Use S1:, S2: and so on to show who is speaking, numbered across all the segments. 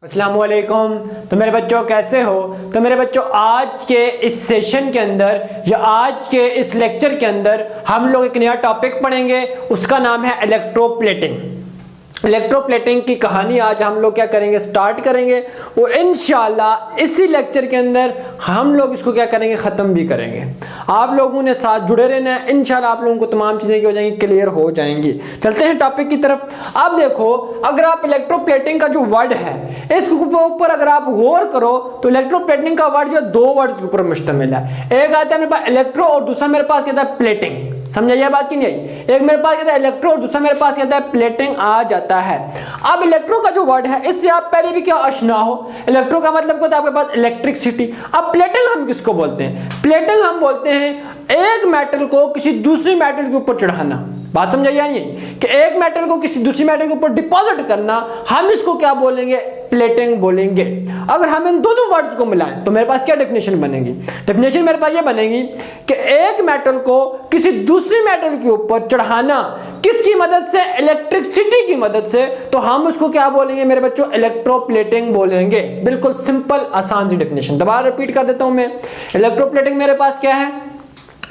S1: अस्सलाम वालेकुम। तो मेरे बच्चों कैसे हो? तो मेरे बच्चों आज के इस सेशन के अंदर या आज के इस लेक्चर के अंदर हम लोग एक नया टॉपिक पढ़ेंगे, उसका नाम है इलेक्ट्रोप्लेटिंग। इलेक्ट्रोप्लेटिंग की कहानी आज हम लोग क्या करेंगे, स्टार्ट करेंगे और इंशाल्लाह इसी लेक्चर के अंदर हम लोग इसको क्या करेंगे, ख़त्म भी करेंगे। आप लोगों ने साथ जुड़े रहना है, इंशाल्लाह आप लोगों को तमाम चीज़ें क्या हो जाएंगी, क्लियर हो जाएंगी। चलते हैं टॉपिक की तरफ। अब देखो, अगर आप इलेक्ट्रोप्लेटिंग का जो वर्ड है इसके ऊपर अगर आप गौर करो तो इलेक्ट्रोप्लेटिंग का वर्ड जो है दो वर्ड्स के ऊपर मुश्तमिल है। एक आता है मेरे पास इलेक्ट्रो और दूसरा मेरे पास कहता है प्लेटिंग। समझाइए बात की नहीं आई? एक मेरे पास कहता है इलेक्ट्रो और दूसरा मेरे पास कहता है प्लेटिंग आ जाता है। अब इलेक्ट्रो का जो वर्ड है इससे आप पहले भी क्या आशना हो, इलेक्ट्रो का मतलब क्या होता है आपके पास इलेक्ट्रिसिटी। अब प्लेटिंग हम किसको बोलते हैं? प्लेटिंग हम बोलते हैं एक मेटल को किसी दूसरी मेटल के ऊपर चढ़ाना। बात समझाइए नहीं कि एक मेटल को किसी दूसरी मेटल के ऊपर डिपॉजिट करना, हम इसको क्या बोलेंगे, प्लेटिंग बोलेंगे। अगर हम इन दोनों वर्ड्स को मिलाएं तो मेरे पास क्या डेफिनेशन बनेगी? डेफिनेशन मेरे पास ये बनेगी कि एक मेटल को किसी दूसरी मेटल के ऊपर चढ़ाना किसकी मदद से, इलेक्ट्रिसिटी की मदद से, तो हम उसको क्या बोलेंगे मेरे बच्चों, इलेक्ट्रोप्लेटिंग बोलेंगे। बिल्कुल सिंपल आसान सी डेफिनेशन दोबारा रिपीट कर देता हूं मैं। इलेक्ट्रोप्लेटिंग मेरे पास क्या है?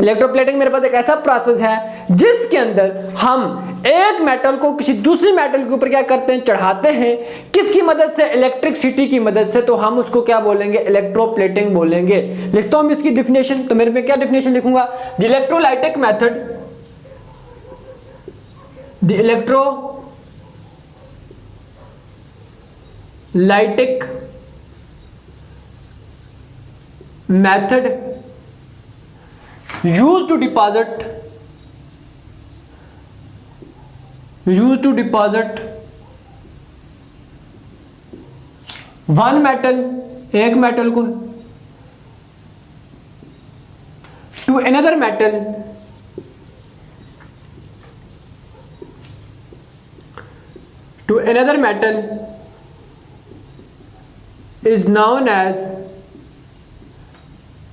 S1: इलेक्ट्रोप्लेटिंग मेरे पास एक ऐसा प्रोसेस है जिसके अंदर हम एक मेटल को किसी दूसरी मेटल के ऊपर क्या करते हैं, चढ़ाते हैं। किसकी मदद से? इलेक्ट्रिसिटी की मदद से, तो हम उसको क्या बोलेंगे, इलेक्ट्रोप्लेटिंग बोलेंगे। लिखता हूं मैं इसकी डेफिनेशन, तो मेरे में क्या डेफिनेशन लिखूंगा, the electrolytic method, the electrolytic method used to deposit one metal, एक मेटल को, to another metal, is known as,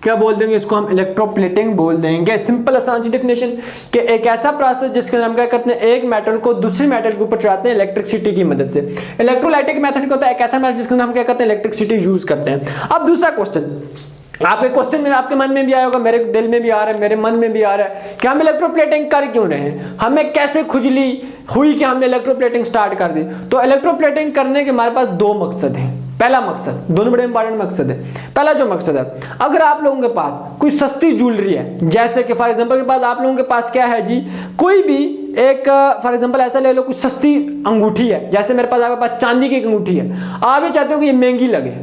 S1: क्या बोल देंगे इसको, हम इलेक्ट्रोप्लेटिंग बोल देंगे। सिंपल आसान सी डेफिनेशन कि एक ऐसा प्रोसेस जिसके अंदर हम क्या करते हैं, एक मेटल को दूसरी मेटल के ऊपर चढ़ाते हैं इलेक्ट्रिसिटी की मदद से। इलेक्ट्रोलाइटिक मेथड क्या होता है, एक ऐसा मेथड जिसके अंदर हम क्या करते हैं, इलेक्ट्रिसिटी यूज करते हैं। अब दूसरा क्वेश्चन, आपके क्वेश्चन में आपके मन में भी आया होगा, मेरे दिल में भी आ रहा है, मेरे मन में भी आ रहा है कि हम इलेक्ट्रोप्लेटिंग कर क्यों रहे हैं, हमें कैसे खुजली हुई कि हमने इलेक्ट्रोप्लेटिंग स्टार्ट कर दी। तो इलेक्ट्रोप्लेटिंग करने के हमारे पास दो मकसद हैं। पहला मकसद, दोनों बड़े इंपॉर्टेंट मकसद है। पहला जो मकसद है, अगर आप लोगों के पास कोई सस्ती ज्वेलरी है, जैसे कि फॉर एग्जांपल के पास आप लोगों के पास क्या है जी, कोई भी एक फॉर एग्जांपल ऐसा ले लो, कुछ सस्ती अंगूठी है, जैसे मेरे पास आपके पास चांदी की एक अंगूठी है, आप ये चाहते हो कि ये महंगी लगे,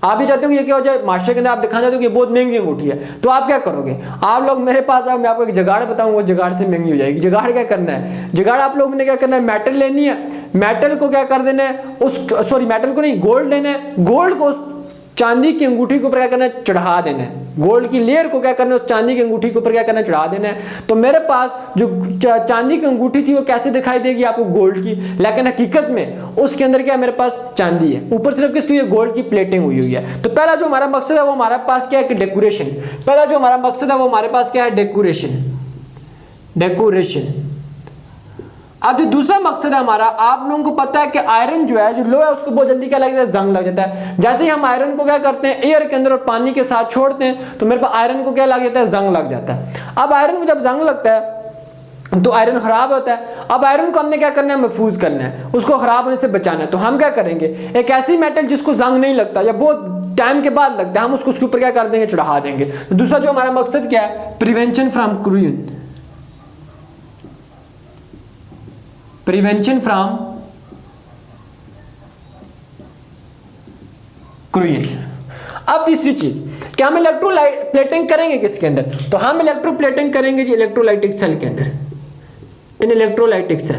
S1: आप भी चाहते हो कि ये क्या हो जाए, मास्टर के अंदर आप दिखाना चाहते हो कि बहुत महंगी अंगूठी है, तो आप क्या करोगे, आप लोग मेरे पास आओ, मैं आपको एक जुगाड़ बताऊंगा, जुगाड़ से महंगी हो जाएगी। जुगाड़ क्या करना है, जुगाड़ आप लोगों ने क्या करना है, मेटल लेनी है, मेटल को क्या कर देना है, मेटल को नहीं, गोल्ड लेना है, गोल्ड को चांदी की अंगूठी के ऊपर क्या करना है, चढ़ा देना है। गोल्ड की लेयर को क्या करना है, उस चांदी की अंगूठी के ऊपर क्या करना है, चढ़ा देना है। तो मेरे पास जो चांदी की अंगूठी थी वो कैसे दिखाई देगी आपको, गोल्ड की, लेकिन हकीकत में उसके अंदर क्या मेरे पास चांदी है, ऊपर सिर्फ किसकी, गोल्ड की प्लेटिंग हुई हुई है। तो पहला जो हमारा मकसद है वो हमारे पास क्या है कि डेकोरेशन। पहला जो हमारा मकसद है वो हमारे पास क्या है, डेकोरेशन। अब जो दूसरा मकसद है हमारा, आप लोगों को पता है कि आयरन जो है, जो लोहा है, उसको बहुत जल्दी क्या लग जाता है, जंग लग जाता है। जैसे ही हम आयरन को क्या करते हैं, एयर के अंदर और पानी के साथ छोड़ते हैं तो मेरे पास आयरन को क्या लग जाता है, जंग लग जाता है। अब आयरन को जब जंग लगता है तो आयरन खराब होता है। अब आयरन को हमने क्या करना है, महफूज करना है, उसको खराब होने से बचाना है। तो हम क्या करेंगे, एक ऐसी मेटल जिसको जंग नहीं लगता या बहुत टाइम के बाद लगता है, हम उसको उसके ऊपर क्या कर देंगे, चढ़ा देंगे। तो दूसरा जो हमारा मकसद क्या है, प्रिवेंशन फ्रॉम क्रूइन। अब तीसरी चीज, क्या हम इलेक्ट्रोप्लेटिंग करेंगे किसके अंदर, तो हम इलेक्ट्रोप्लेटिंग करेंगे जी इलेक्ट्रोलाइटिक सेल के अंदर, इन इलेक्ट्रोलाइटिक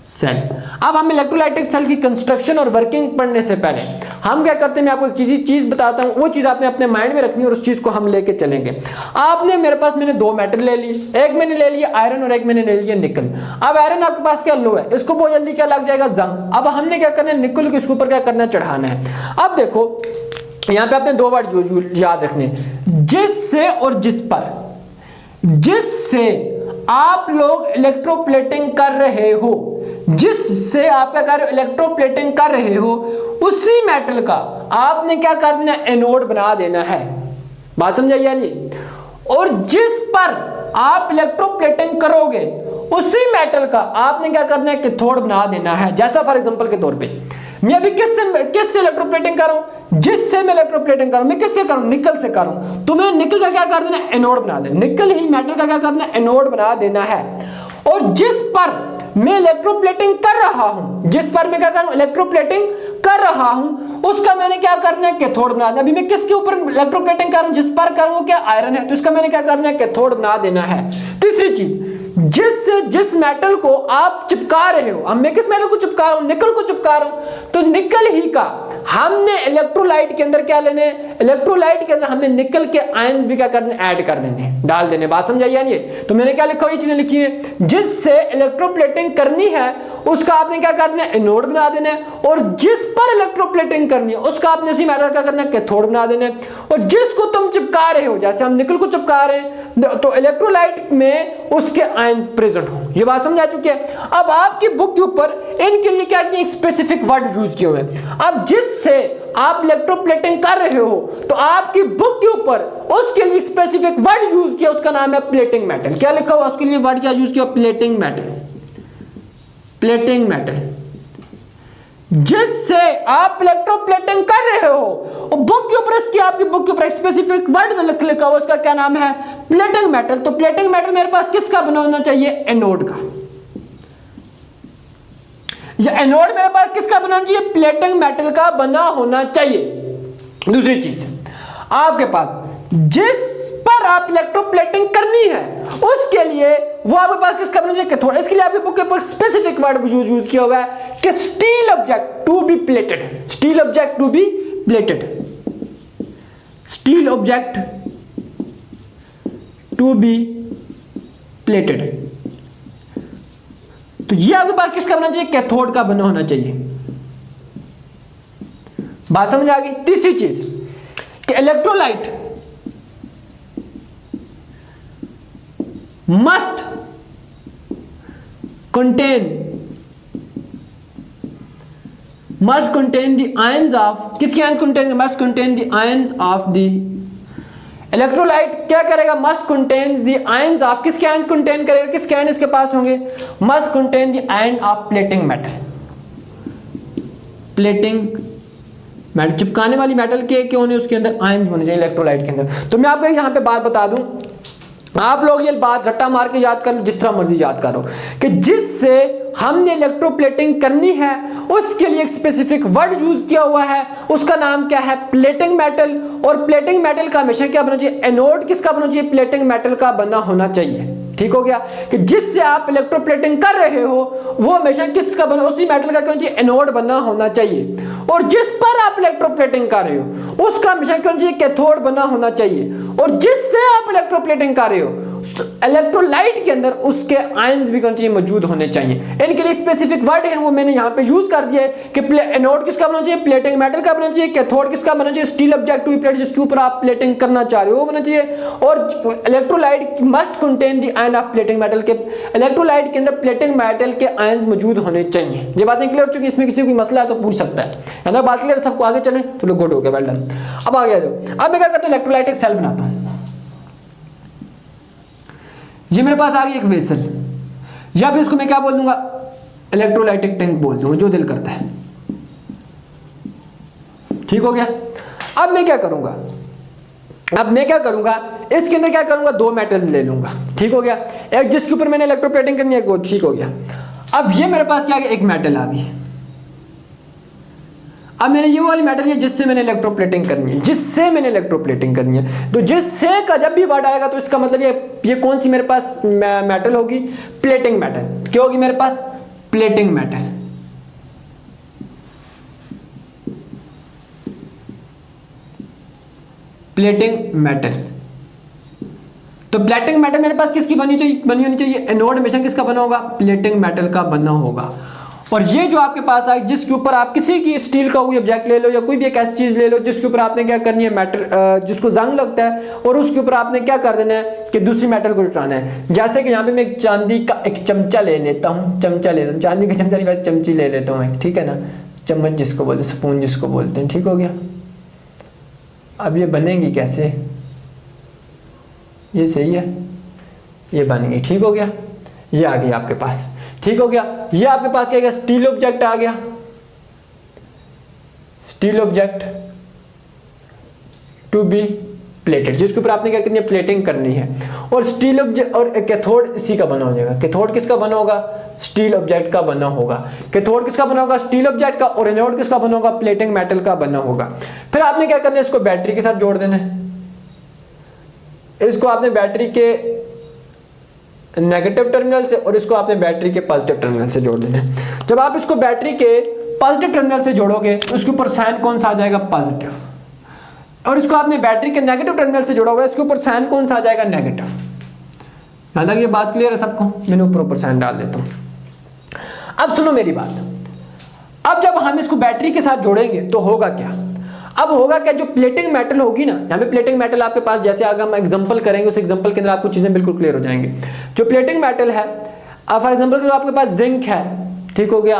S1: सेल। अब हम इलेक्ट्रोलाइटिक सेल की कंस्ट्रक्शन और वर्किंग पढ़ने से पहले हम क्या करते हैं, मैं आपको एक चीज बताता हूँ, वो चीज आपने अपने माइंड में रखनी है और उस चीज को हम लेके चलेंगे। मैंने दो मेटल ले ली, एक मैंने ले लिया आयरन और एक मैंने ले लिया निकल। अब आयरन आपके पास क्या लो है, इसको बहुत जल्दी क्या लग जाएगा, जंग। अब हमने क्या करना है, निकल को इसके ऊपर क्या करना है, चढ़ाना है। अब देखो यहाँ पे आपने दो वर्ड याद रखने, जिससे और जिस पर। जिससे आप लोग इलेक्ट्रोप्लेटिंग कर रहे हो, जिससे आप क्या कर रहे हो, इलेक्ट्रोप्लेटिंग कर रहे हो, उसी मेटल का आपने क्या कर देना, एनोड बना देना है। बात समझाइए यानी, और जिस पर आप इलेक्ट्रोप्लेटिंग करोगे उसी मेटल का आपने क्या करना है, कैथोड बना देना है। जैसा फॉर एग्जांपल के तौर पे मैं अभी किससे इलेक्ट्रोप्लेटिंग कर रहा हूं, जिससे मैं इलेक्ट्रोप्लेटिंग कर रहा हूं, मैं किससे कर रहा हूं, निकल से कर रहा हूं। तो मैं निकल का क्या कर देना, एनोड बना देना, निकल ही मेटल का क्या करना, एनोड बना देना है। और जिस पर मैं इलेक्ट्रोप्लेटिंग कर रहा हूं, जिस पर मैं क्या कर रहा हूं, इलेक्ट्रोप्लेटिंग कर रहा हूं, उसका मैंने क्या करना है, कैथोड बना देना। अभी मैं किसके ऊपर इलेक्ट्रोप्लेटिंग कर रहा हूं, जिस पर कर रहा हूं क्या, आयरन है, तो इसका मैंने क्या करना है, कैथोड बना देना है। तीसरी चीज, जिस मेटल को आप चिपका रहे हो, अब मैं किस मेटल को चिपका रहा हूं, निकल को चिपका रहा हूं, तो निकल ही का हमने इलेक्ट्रोलाइट के अंदर क्या लेने, इलेक्ट्रोलाइट के अंदर हमने निकल के आयंस भी क्या करने, ऐड कर देने, डाल देने। बात समझाइए यानी, तो मैंने क्या लिखा हुआ, ये चीजें लिखी है, जिससे इलेक्ट्रोप्लेटिंग करनी है उसका आपने क्या करना है, एनोड बना देना है, और जिस पर इलेक्ट्रोप्लेटिंग करनी है उसका आपने उसी मेटल का करना है, कैथोड बना देना है। और जिसको तुम चिपका रहे हो, जैसे हम निकल को चिपका रहे हैं, तो इलेक्ट्रोलाइट में उसके आयंस प्रेजेंट हो। ये बात समझ आ चुकी है। अब आपकी बुक के ऊपर इनके लिए क्या किया, एक स्पेसिफिक वर्ड यूज किए हुए हैं। अब जिससे आप इलेक्ट्रोप्लेटिंग कर रहे हो, तो आपकी बुक के ऊपर उसके लिए स्पेसिफिक वर्ड यूज किया, उसका नाम है प्लेटिंग मेटल। क्या लिखा हुआ उसके लिए वर्ड, क्या यूज किया, प्लेटिंग मेटल। प्लेटिंग मेटल, जिससे आप इलेक्ट्रोप्लेटिंग कर रहे हो, और बुक के ऊपर इसकी, आपकी बुक के ऊपर स्पेसिफिक वर्ड लिखा हुआ, उसका क्या नाम है, प्लेटिंग मेटल। तो प्लेटिंग मेटल मेरे पास किसका बना होना चाहिए, एनोड का। या एनोड मेरे पास किसका बना होना चाहिए, प्लेटिंग मेटल का बना होना चाहिए। दूसरी चीज, आपके पास जिस पर आप इलेक्ट्रोप्लेटिंग करनी है उसके लिए वो आपके पास किसका बना चाहिए, कैथोड। इसके लिए आपके बुक के ऊपर स्पेसिफिक वर्ड यूज किया हुआ है कि steel object to be plated, steel object to be plated, steel object to be plated. तो ये आपके पास किसका बना चाहिए, कैथोड का बना होना चाहिए। बात समझ आ गई। तीसरी चीज कि electrolyte must contain the ions of, किसके ions contain, must contain the ions of the electrolyte क्या करेगा, must contains the ions of, किसके ions contain करेगा, किसके ions इसके पास होंगे, must contain the ion of plating metal। Plating metal, चिपकाने वाली मेटल के क्यों होने, उसके अंदर आयंस होने चाहिए इलेक्ट्रोलाइट के अंदर। तो मैं आपको यहां पे बात बता दूं, आप लोग ये बात रट्टा मार के याद कर लो, जिस तरह मर्जी याद करो, कि जिससे हमने इलेक्ट्रोप्लेटिंग करनी है उसके लिए एक स्पेसिफिक वर्ड यूज किया हुआ है, उसका नाम क्या है, प्लेटिंग मेटल। और प्लेटिंग मेटल का हमेशा क्या बना चाहिए, एनोड किसका बना चाहिए, प्लेटिंग मेटल का बना होना चाहिए। ठीक हो गया, कि जिससे आप इलेक्ट्रोप्लेटिंग कर रहे हो वो हमेशा किसका बना, उसी मेटल का क्यों चाहिए, एनोड बना होना चाहिए। और जिस पर आप इलेक्ट्रोप्लेटिंग कर रहे हो उसका हमेशा क्यों चाहिए, कैथोड बना होना चाहिए। और जिससे आप इलेक्ट्रोप्लेटिंग कर रहे हो इलेक्ट्रोलाइट के अंदर उसके आयंस भी कौन चाहिए, मौजूद होने चाहिए। इनके लिए स्पेसिफिक वर्ड है वो मैंने यहाँ पे यूज कर दिया है कि एनोड किसका बना चाहिए, प्लेटिंग मेटल का बना चाहिए, कैथोड किसका बना चाहिए, steel object to be plated, जिसके ऊपर आप प्लेटिंग करना चाह रहे हो वो बना चाहिए। और electrolyte must contain the ion of plating metal, के इलेक्ट्रोलाइट के अंदर प्लेटिंग मेटल के आयंस मौजूद होने चाहिए। ये बातें क्लियर हो चुकी है, इसमें किसी को मसला है तो पूछ सकता है ना। बात क्लियर, सबको आगे चले, चलो गुड हो गया, वेल डन। अब आगे आ जाओ। अब मैं क्या करता हूँ, इलेक्ट्रोलाइट एक सेल बनाता हूँ। ये मेरे पास आ गई एक वेसल, या फिर इसको मैं क्या बोल दूंगा, इलेक्ट्रोलाइटिक टैंक बोल दूंगा, जो दिल करता है। ठीक हो गया। अब मैं क्या करूंगा, इसके अंदर क्या करूंगा, दो मेटल्स ले लूंगा। ठीक हो गया, एक जिसके ऊपर मैंने इलेक्ट्रोप्लेटिंग करनी है, वो ठीक हो गया। अब ये मेरे पास क्या आ गया, एक मेटल आ गई। अब मैंने ये वाली मेटल है जिससे मैंने इलेक्ट्रोप्लेटिंग करनी है, तो जिससे का जब भी वर्ड आएगा तो इसका मतलब ये कौन सी मेरे पास मेटल होगी, प्लेटिंग मेटल। क्या होगी मेरे पास, प्लेटिंग मेटल। Plating metal. तो प्लेटिंग मेटल मेरे पास किसकी बनी होनी चाहिए, एनोड हमेशा किसका बना होगा, प्लेटिंग मेटल का बना होगा। और ये जो आपके पास आए जिसके ऊपर आप किसी की स्टील का कोई ऑब्जेक्ट ले लो या कोई भी एक ऐसी चीज ले लो जिसके ऊपर आपने क्या करनी है, मेटल जिसको जंग लगता है, और उसके ऊपर आपने क्या कर देना है कि दूसरी मेटल को उठाना है। जैसे कि यहाँ पे मैं एक चांदी का एक चमचा ले लेता हूँ, चांदी का चमचा नहीं, वैसे चमची ले लेता हूँ, ठीक है ना, चम्मच जिसको बोलते हैं, स्पून जिसको बोलते हैं, ठीक हो गया। अब ये बनेंगी कैसे, ये सही है, ये बन गई, ठीक हो गया। ये आ गई आपके पास, ठीक हो गया। ये आपके पास क्या गया, स्टील ऑब्जेक्ट आ गया, steel object to be plated, जिसके ऊपर आपने क्या करनी है, प्लेटिंग करनी है। और स्टील ऑब्जेक्ट और कैथोड इसी का बना हो जाएगा। कैथोड किसका बना होगा, स्टील ऑब्जेक्ट का बना होगा। कैथोड किसका बना होगा, स्टील ऑब्जेक्ट का। और एनोड किसका बना होगा, प्लेटिंग मेटल का बना होगा। फिर आपने क्या करना है, इसको बैटरी के साथ जोड़ देना है। इसको आपने बैटरी के नेगेटिव टर्मिनल से और इसको आपने बैटरी के पॉजिटिव टर्मिनल से जोड़ देना है। जब आप इसको बैटरी के पॉजिटिव टर्मिनल से जोड़ोगे तो उसके ऊपर साइन कौन सा आ जाएगा, पॉजिटिव। और इसको आपने बैटरी के नेगेटिव टर्मिनल से जोड़ा हुआ है, इसके ऊपर साइन कौन सा आ जाएगा, नेगेटिव। यहां तक ये बात क्लियर है सबको, मैंने ऊपर साइन डाल देता हूं। अब सुनो मेरी बात, अब जब हम इसको बैटरी के साथ जोड़ेंगे तो होगा क्या, अब होगा क्या, जो प्लेटिंग मेटल होगी ना, यहाँ पे प्लेटिंग मेटल आपके पास, जैसे अगर हम एग्जांपल करेंगे उस एग्जांपल के अंदर आपको चीजें बिल्कुल क्लियर हो जाएंगी। जो प्लेटिंग मेटल है, फॉर एग्जांपल आपके पास जिंक है, ठीक हो गया,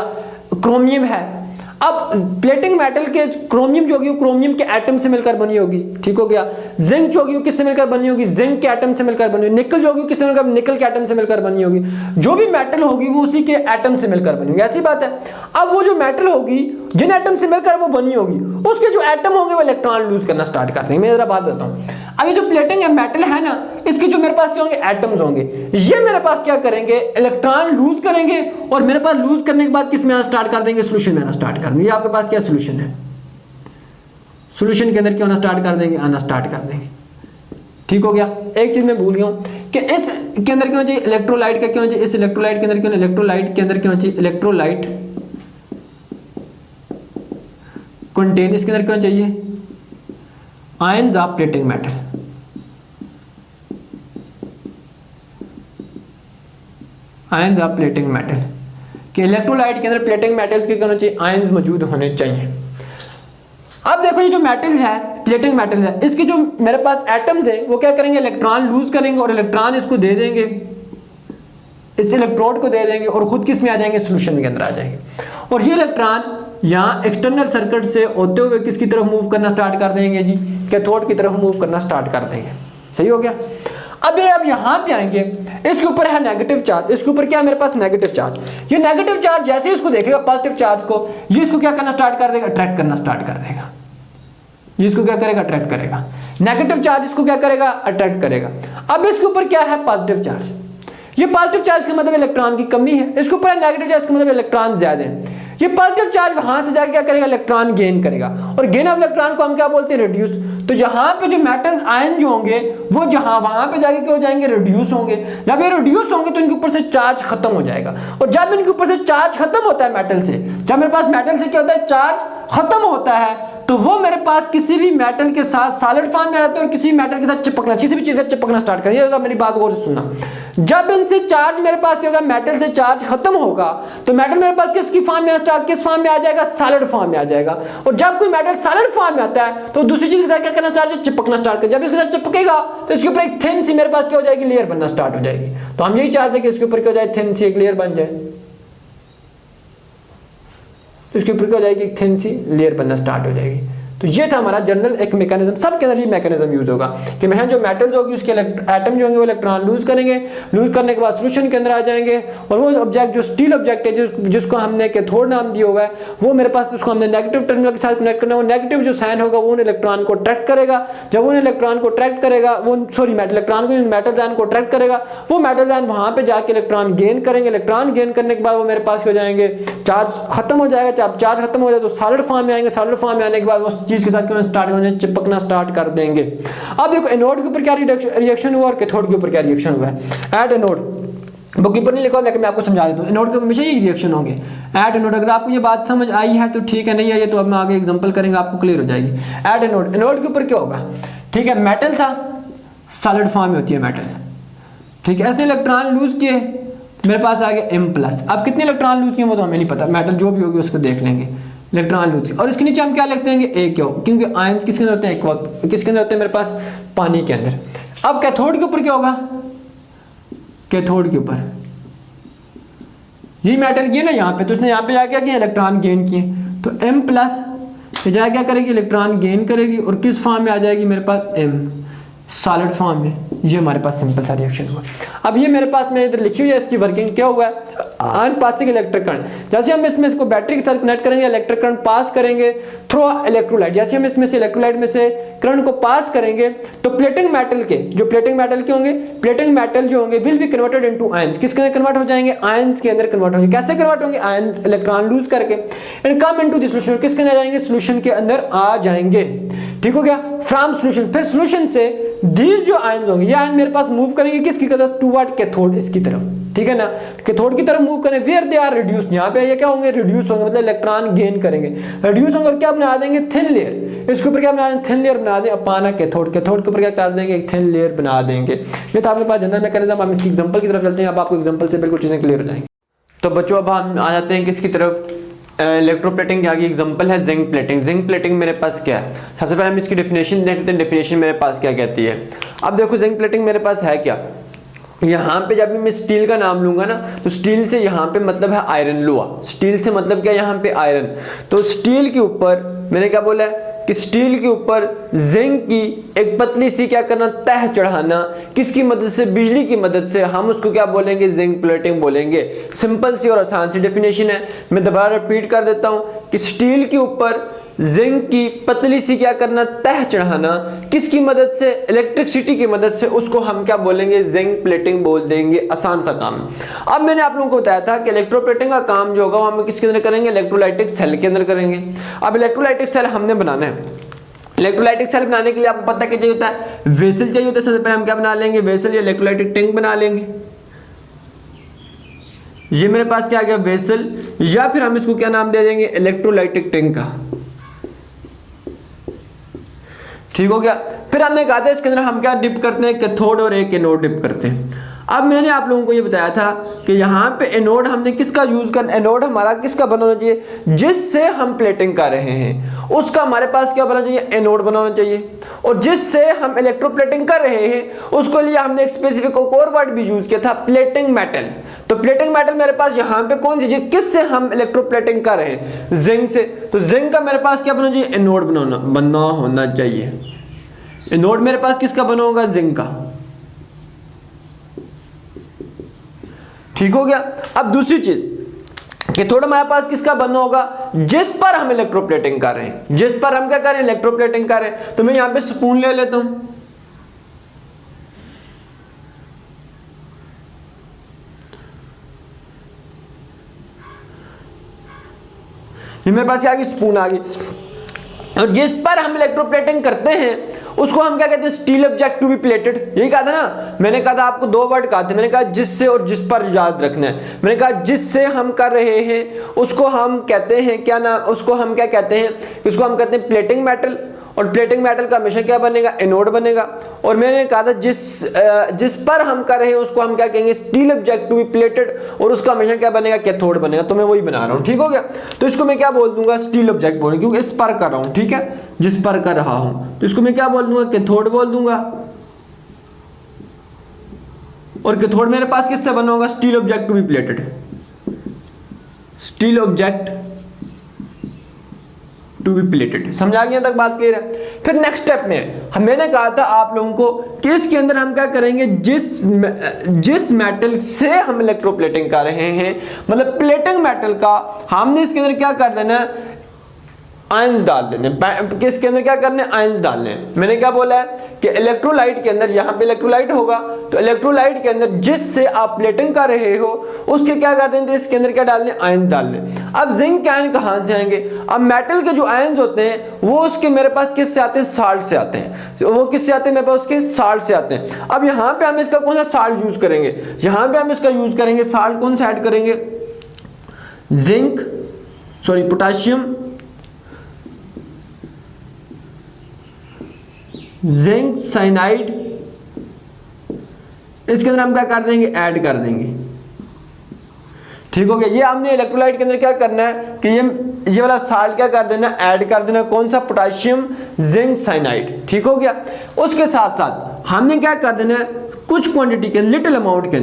S1: क्रोमियम है। अब प्लेटिंग मेटल के क्रोमियम जो होगी वो क्रोमियम के एटम से मिलकर बनी होगी, ठीक हो गया। जिंक जो होगी वो किससे मिलकर बनी होगी, जिंक के एटम से मिलकर बनी होगी। निकल जो होगी किससे मिलकर, निकल के एटम से मिलकर बनी होगी। जो भी मेटल होगी वो उसी के एटम से मिलकर बनी होगी, ऐसी बात है। अब वो जो मेटल होगी जिन एटम से मिलकर वो बनी होगी, उसके जो एटम होंगे वो इलेक्ट्रॉन लूज करना स्टार्ट कर देंगे। मैं जरा बात बताता हूँ। अब ये जो प्लेटिंग मेटल है ना, इसके जो मेरे पास क्या होंगे, एटम्स होंगे। ये मेरे पास क्या करेंगे, इलेक्ट्रॉन लूज करेंगे, और मेरे पास लूज करने के बाद किस में आना स्टार्ट कर देंगे, सोल्यूशन में आना स्टार्ट कर देंगे। ये आपके पास क्या सोल्यूशन है, सोल्यूशन के अंदर क्या होना स्टार्ट कर देंगे, आना स्टार्ट कर देंगे, ठीक हो गया। एक चीज मैं भूल गया हूं कि इस के अंदर क्या होना चाहिए, इलेक्ट्रोलाइट का क्या होना चाहिए, इस इलेक्ट्रोलाइट के अंदर क्या होना, इलेक्ट्रोलाइट के अंदर क्या होना चाहिए, इलेक्ट्रोलाइट कंटेन, इसके अंदर क्या होना चाहिए, ions of plating metal. Ions of plating metal कि इलेक्ट्रोलाइट के अंदर प्लेटिंग मेटल्स के क्या होना चाहिए, आयंस मौजूद होने चाहिए। अब देखो ये जो मेटल्स है, प्लेटिंग मेटल्स है, इसके जो मेरे पास एटम्स है वो क्या करेंगे, इलेक्ट्रॉन लूज करेंगे और इलेक्ट्रॉन इसको दे देंगे, इस इलेक्ट्रोड को दे देंगे और खुद किस में आ जाएंगे, सोल्यूशन के अंदर आ जाएंगे। और ये इलेक्ट्रॉन यहाँ एक्सटर्नल सर्किट से होते हुए किसकी तरफ मूव करना स्टार्ट कर देंगे जी, कैथोड की तरफ मूव करना स्टार्ट कर देंगे। सही हो गया। अब यहाँ पे आएंगे, इसके ऊपर है नेगेटिव चार्ज, इसके ऊपर क्या है मेरे पास, नेगेटिव चार्ज। ये नेगेटिव चार्ज जैसे ही इसको देखेगा पॉजिटिव चार्ज को, ये इसको क्या करना स्टार्ट कर देगा, अट्रैक्ट करना स्टार्ट कर देगा। ये इसको क्या करेगा, अट्रैक्ट करेगा। नेगेटिव चार्ज इसको क्या करेगा, अट्रैक्ट करेगा। अब इसके ऊपर क्या है, पॉजिटिव चार्ज। ये पॉजिटिव चार्ज का मतलब इलेक्ट्रॉन की कमी है, इसके ऊपर नेगेटिव चार्ज का मतलब इलेक्ट्रॉन ज्यादा है। ये पॉजिटिव चार्ज वहां से जाकर क्या करेगा, इलेक्ट्रॉन गेन करेगा, और गेन ऑफ इलेक्ट्रॉन को हम क्या बोलते हैं, रिड्यूस। तो जहां पे जो मेटल्स आयन जो होंगे वो जहां वहां पे जाके क्या हो जाएंगे, रिड्यूस होंगे। जब ये रिड्यूस होंगे तो इनके ऊपर से चार्ज खत्म हो जाएगा, और जब इनके ऊपर से चार्ज खत्म होता है मेटल से, जब मेरे पास मेटल से क्या होता है, चार्ज खत्म होता है, तो वो मेरे पास किसी भी मेटल के साथ सॉलिड फॉर्म में आते हैं और किसी भी मेटल के साथ चिपकना, किसी भी चीज से चिपकना स्टार्ट करें। ये मेरी बात गौर से सुनना। जब इनसे चार्ज मेरे पास क्या होगा, मेटल से चार्ज खत्म होगा तो मेटल मेरे पास किसकी फॉर्म में स्टार्ट, किस फॉर्म में आ जाएगा, सॉलिड फॉर्म में आ जाएगा। और जब कोई मेटल सॉलिड फॉर्म में आता है तो दूसरी चीज के साथ क्या करना स्टार्ट, चिपकना स्टार्ट कर। जब इसके साथ चिपकेगा तो इसके ऊपर एक थिन सी मेरे पास क्या हो जाएगी, लेयर बनना स्टार्ट हो जाएगी। तो हम यही चाहते हैं कि इसके ऊपर क्या हो जाए, थिन सी एक लेयर बन जाए। तो इसके ऊपर क्या हो जाएगी, थिन सी लेयर बनना स्टार्ट हो जाएगी। तो ये था हमारा जनरल एक मैकेनिज्म, सबके अंदर ये मैकेनिज्म यूज होगा कि मैं जो मेटल्स होगी उसके एटम जो होंगे वो इलेक्ट्रॉन लूज करेंगे, लूज करने के बाद सोल्यूशन के अंदर आ जाएंगे, और वो ऑब्जेक्ट जो स्टील ऑब्जेक्ट है जिसको हमने कैथोड नाम दिया हुआ है, वो मेरे पास उसको हमने नेगेटिव टर्मिनल के साथ कनेक्ट करना है। वो नेगेटिव जो साइन होगा वो उन इलेक्ट्रॉन को अट्रैक्ट करेगा। जब उन इलेक्ट्रॉन को अट्रैक्ट करेगा, वो सॉरी इलेक्ट्रॉन को मेटल आयन को अट्रैक्ट करेगा, वो मेटल आयन वहां पे जाके इलेक्ट्रॉन गेन करेंगे। इलेक्ट्रॉन गेन करने के बाद वो मेरे पास हो जाएंगे, चार्ज खत्म हो जाएगा। जब चार्ज खत्म हो जाए तो सॉलिड फॉर्म में आएंगे, सॉलिड फॉर्म में आने के बाद उस चीज के साथ स्टार्ट चिपकना स्टार्ट कर देंगे। अब देखो एनोड के ऊपर क्या रिएक्शन हुआ और कैथोड के ऊपर क्या रिएक्शन हुआ है। एट एनोड बुक ऊपर नहीं लिखा, लेकिन मैं आपको समझा देता हूं। एनोड के हमेशा यही रिएक्शन होंगे, एट एनोड। अगर आपको ये बात समझ आई है तो ठीक है, नहीं आई तो अब मैं आगे एग्जांपल करेंगे, आपको क्लियर हो जाएगी। एट एनोड, एनोड के ऊपर क्या होगा, ठीक है, मेटल था, सॉलिड फॉर्म में होती है मेटल, ठीक है। ऐसे इलेक्ट्रॉन लूज किए, मेरे पास आ गया M+। अब कितने इलेक्ट्रॉन लूज किए वो तो हमें नहीं पता, मेटल जो भी होगी उसको देख लेंगे, इलेक्ट्रॉन लूज। और इसके नीचे हम क्या लिखते हैं, A क्यों, क्योंकि आयंस किसके अंदर होते हैं, एक्वा किसके अंदर होते हैं, मेरे पास पानी के अंदर। अब कैथोड के ऊपर क्या होगा, कैथोड के ऊपर ये मेटल किए ना यहाँ पे, तो उसने यहाँ पे जाके क्या किया, इलेक्ट्रॉन गेन किए, तो M+ जाए क्या करेगी, इलेक्ट्रॉन गेन करेगी और किस फॉर्म में आ जाएगी, मेरे पास M सॉलिड फॉर्म में। ये हमारे पास सिंपल सा रिएक्शन हुआ। अब ये मेरे पास मैं इधर लिखी हुई है, इसकी वर्किंग क्या हुआ है, आन पासिंग इलेक्ट्रिक करंट। जैसे हम इसमें इसको बैटरी के साथ कनेक्ट करेंगे, इलेक्ट्रिक करंट पास करेंगे थ्रू इलेक्ट्रोलाइट। जैसे हम इसमें से इलेक्ट्रोलाइट में से करंट को पास करेंगे तो प्लेटिंग मेटल के, जो प्लेटिंग मेटल के होंगे, प्लेटिंग मेटल जो होंगे will be converted into ions. किसके अंदर कन्वर्ट हो जाएंगे, आयंस के अंदर कन्वर्ट होंगे। कैसे कन्वर्ट होंगे, आयन इलेक्ट्रॉन लूज करके, and come into the solution. किसके अंदर जाएंगे, सॉल्यूशन के अंदर आ जाएंगे। ठीक हो गया, फ्रॉम सॉल्यूशन। फिर सॉल्यूशन से दीज जो आयंस होंगे, ये आयन मेरे पास मूव करेंगे किसकी तरफ, टुवर्ड कैथोड, इसकी तरफ। ठीक है ना, कैथोड की तरफ मूव करें, वेयर दे आर रिड्यूस, यहाँ पे ये क्या होंगे, रिड्यूस होंगे, मतलब इलेक्ट्रॉन गेन करेंगे, रिड्यूस होंगे और क्या बना देंगे, थिन लेयर। इसके ऊपर क्या बना देंगे, थिन लेयर बना दें अपाना कैथोड। कैथोड के ऊपर क्या कर देंगे, एक थिन लेयर बना देंगे। ये तो आपके पास जनरल मैकेनिज्म। हम इसकी एग्जांपल की तरफ चलते हैं, अब आपको एग्जांपल से बिल्कुल चीजें क्लियर हो जाएंगी। तो बच्चों अब हम आ जाते हैं किसकी तरफ, इलेक्ट्रोप्लेटिंग की आगे एग्जांपल है जिंक प्लेटिंग। जिंक प्लेटिंग मेरे पास क्या है, सबसे पहले हम इसकी डेफिनेशन देख लेते हैं। डेफिनेशन मेरे पास क्या कहती है, अब देखो जिंक प्लेटिंग मेरे पास है क्या। यहाँ पे जब भी मैं स्टील का नाम लूंगा ना, तो स्टील से यहाँ पे मतलब है आयरन लोहा। स्टील से मतलब क्या, यहाँ पे आयरन। तो स्टील के ऊपर मैंने क्या बोला है कि स्टील के ऊपर जिंक की एक पतली सी क्या करना, तह चढ़ाना, किसकी मदद से, बिजली की मदद से। हम उसको क्या बोलेंगे, जिंक प्लेटिंग बोलेंगे। सिंपल सी और आसान सी डेफिनेशन है। मैं दोबारा रिपीट कर देता हूं कि स्टील के ऊपर जिंक की पतली सी क्या करना, तह चढ़ाना, किसकी मदद से, इलेक्ट्रिसिटी की मदद से, उसको हम क्या बोलेंगे, जिंक प्लेटिंग बोल देंगे। आसान सा काम। अब मैंने आप लोगों को बताया था कि इलेक्ट्रोप्लेटिंग का काम जो होगा वो हम किसके अंदर करेंगे, इलेक्ट्रोलाइटिक सेल के अंदर करेंगे। अब इलेक्ट्रोलाइटिक सेल हमने बनाना है। इलेक्ट्रोलाइटिक सेल बनाने के लिए आपको पता क्या चाहिए होता है, वेसल चाहिए होता है। सबसे पहले हम क्या बना लेंगे, वेसल या इलेक्ट्रोलाइटिक टैंक बना लेंगे। ये मेरे पास क्या आ गया, वेसल, या फिर हम इसको क्या नाम दे देंगे, इलेक्ट्रोलाइटिक टैंक का। ठीक हो गया। फिर हमने कहा था इसके अंदर हम क्या डिप करते हैं, कैथोड और एक एनोड डिप करते हैं। अब मैंने आप लोगों को ये बताया था कि यहाँ पे एनोड हमने किसका यूज करना, एनोड हमारा किसका बनाना चाहिए, जिससे हम प्लेटिंग कर रहे हैं उसका हमारे पास क्या बनाना चाहिए, एनोड बनाना चाहिए। और जिससे हम इलेक्ट्रोप्लेटिंग कर रहे हैं उसको लिए हमने एक स्पेसिफिक और वर्ड भी यूज किया था, प्लेटिंग मेटल। तो प्लेटिंग मेटल मेरे पास यहाँ पे कौन सी चीज, किससे हम इलेक्ट्रोप्लेटिंग कर रहे हैं, जिंक से। तो जिंक का मेरे पास क्या बनाना चाहिए, एनोड बनना होना चाहिए। एनोड मेरे पास किसका बना होगा, जिंक का। ठीक हो गया। अब दूसरी चीज कि थोड़ा हमारे पास किसका बनना होगा, जिस पर हम इलेक्ट्रोप्लेटिंग कर रहे हैं, जिस पर हम क्या कर रहे हैं, इलेक्ट्रोप्लेटिंग कर रहे हैं। तो मैं यहां पे स्पून ले लेता हूं। ये मेरे पास क्या आ गई, स्पून आ गई। और जिस पर हम इलेक्ट्रोप्लेटिंग करते हैं उसको हम क्या कहते हैं, steel object to be plated. यही कहा था ना, मैंने कहा था आपको दो वर्ड कहा थे, मैंने कहा जिससे और जिस पर याद रखना है। मैंने कहा जिससे हम कर रहे हैं उसको हम कहते हैं क्या ना, उसको हम क्या कहते हैं, इसको हम कहते हैं प्लेटिंग मेटल। और प्लेटिंग मेटल का हमेशा क्या बनेगा, एनोड बनेगा। और मैंने कहा था जिस पर हम कर रहे हैं उसको हम क्या कहेंगे, steel object to be plated, और उसका हमेशा क्या बनेगा, कैथोड बनेगा। तो मैं वही बना रहा हूँ। ठीक हो गया। तो इसको मैं क्या बोल दूंगा, स्टील ऑब्जेक्ट बोलूंगा, क्योंकि इस पर कर रहा हूँ। ठीक है, जिस पर कर रहा हूँ तो इसको मैं क्या बोल दूंगा, कैथोड बोल दूंगा। और कैथोड मेरे पास किससे बना होगा, steel object to be plated, steel object to be plated. समझा गया तक बात क्लियर है। फिर नेक्स्ट स्टेप में मैंने कहा था आप लोगों को कि इसके अंदर हम क्या करेंगे, जिस मेटल से हम इलेक्ट्रोप्लेटिंग कर रहे हैं, मतलब प्लेटिंग मेटल का, हमने इसके अंदर क्या कर देना है, आयंस डाल देने। किसके अंदर क्या करने, आयंस डालने। मैंने क्या बोला है कि इलेक्ट्रोलाइट के अंदर, यहाँ पे इलेक्ट्रोलाइट होगा तो इलेक्ट्रोलाइट के अंदर जिससे आप प्लेटिंग कर रहे हो उसके क्या कर देंगे, इसके अंदर क्या डालने, आयंस डालने। अब जिंक के आयन कहाँ से आएंगे, अब मेटल के जो आयंस होते हैं वो उसके मेरे पास किससे आते हैं, साल्ट से आते हैं। वो किससे आते हैं, मेरे पास उसके साल्ट से आते हैं। अब यहाँ पे हम इसका कौन सा साल्ट यूज करेंगे, यहाँ पे हम इसका यूज करेंगे साल्ट कौन सा ऐड करेंगे, पोटाशियम, जिंक साइनाइड। इसके अंदर हम क्या कर देंगे, ऐड कर देंगे। ठीक हो गया। ये हमने इलेक्ट्रोलाइट के अंदर क्या करना है कि ये वाला साल्ट क्या कर देना, ऐड कर देना, कौन सा, पोटेशियम जिंक साइनाइड। ठीक हो गया। उसके साथ साथ हमने क्या कर देना है, कुछ क्वांटिटी के लिटिल अमाउंट के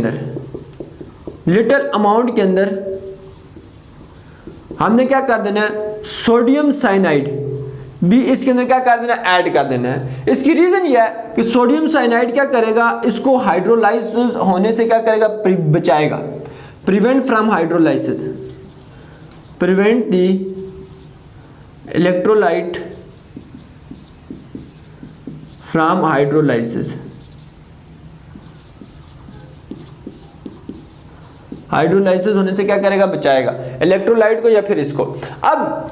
S1: अंदर हमने क्या कर देना है, सोडियम साइनाइड भी इसके अंदर क्या कर देना, ऐड कर देना है। इसकी रीजन यह है कि सोडियम साइनाइड क्या करेगा, इसको हाइड्रोलाइज होने से क्या करेगा, बचाएगा, prevent from hydrolysis, prevent the electrolyte from hydrolysis, hydrolysis होने से क्या करेगा, बचाएगा इलेक्ट्रोलाइट को या फिर इसको। अब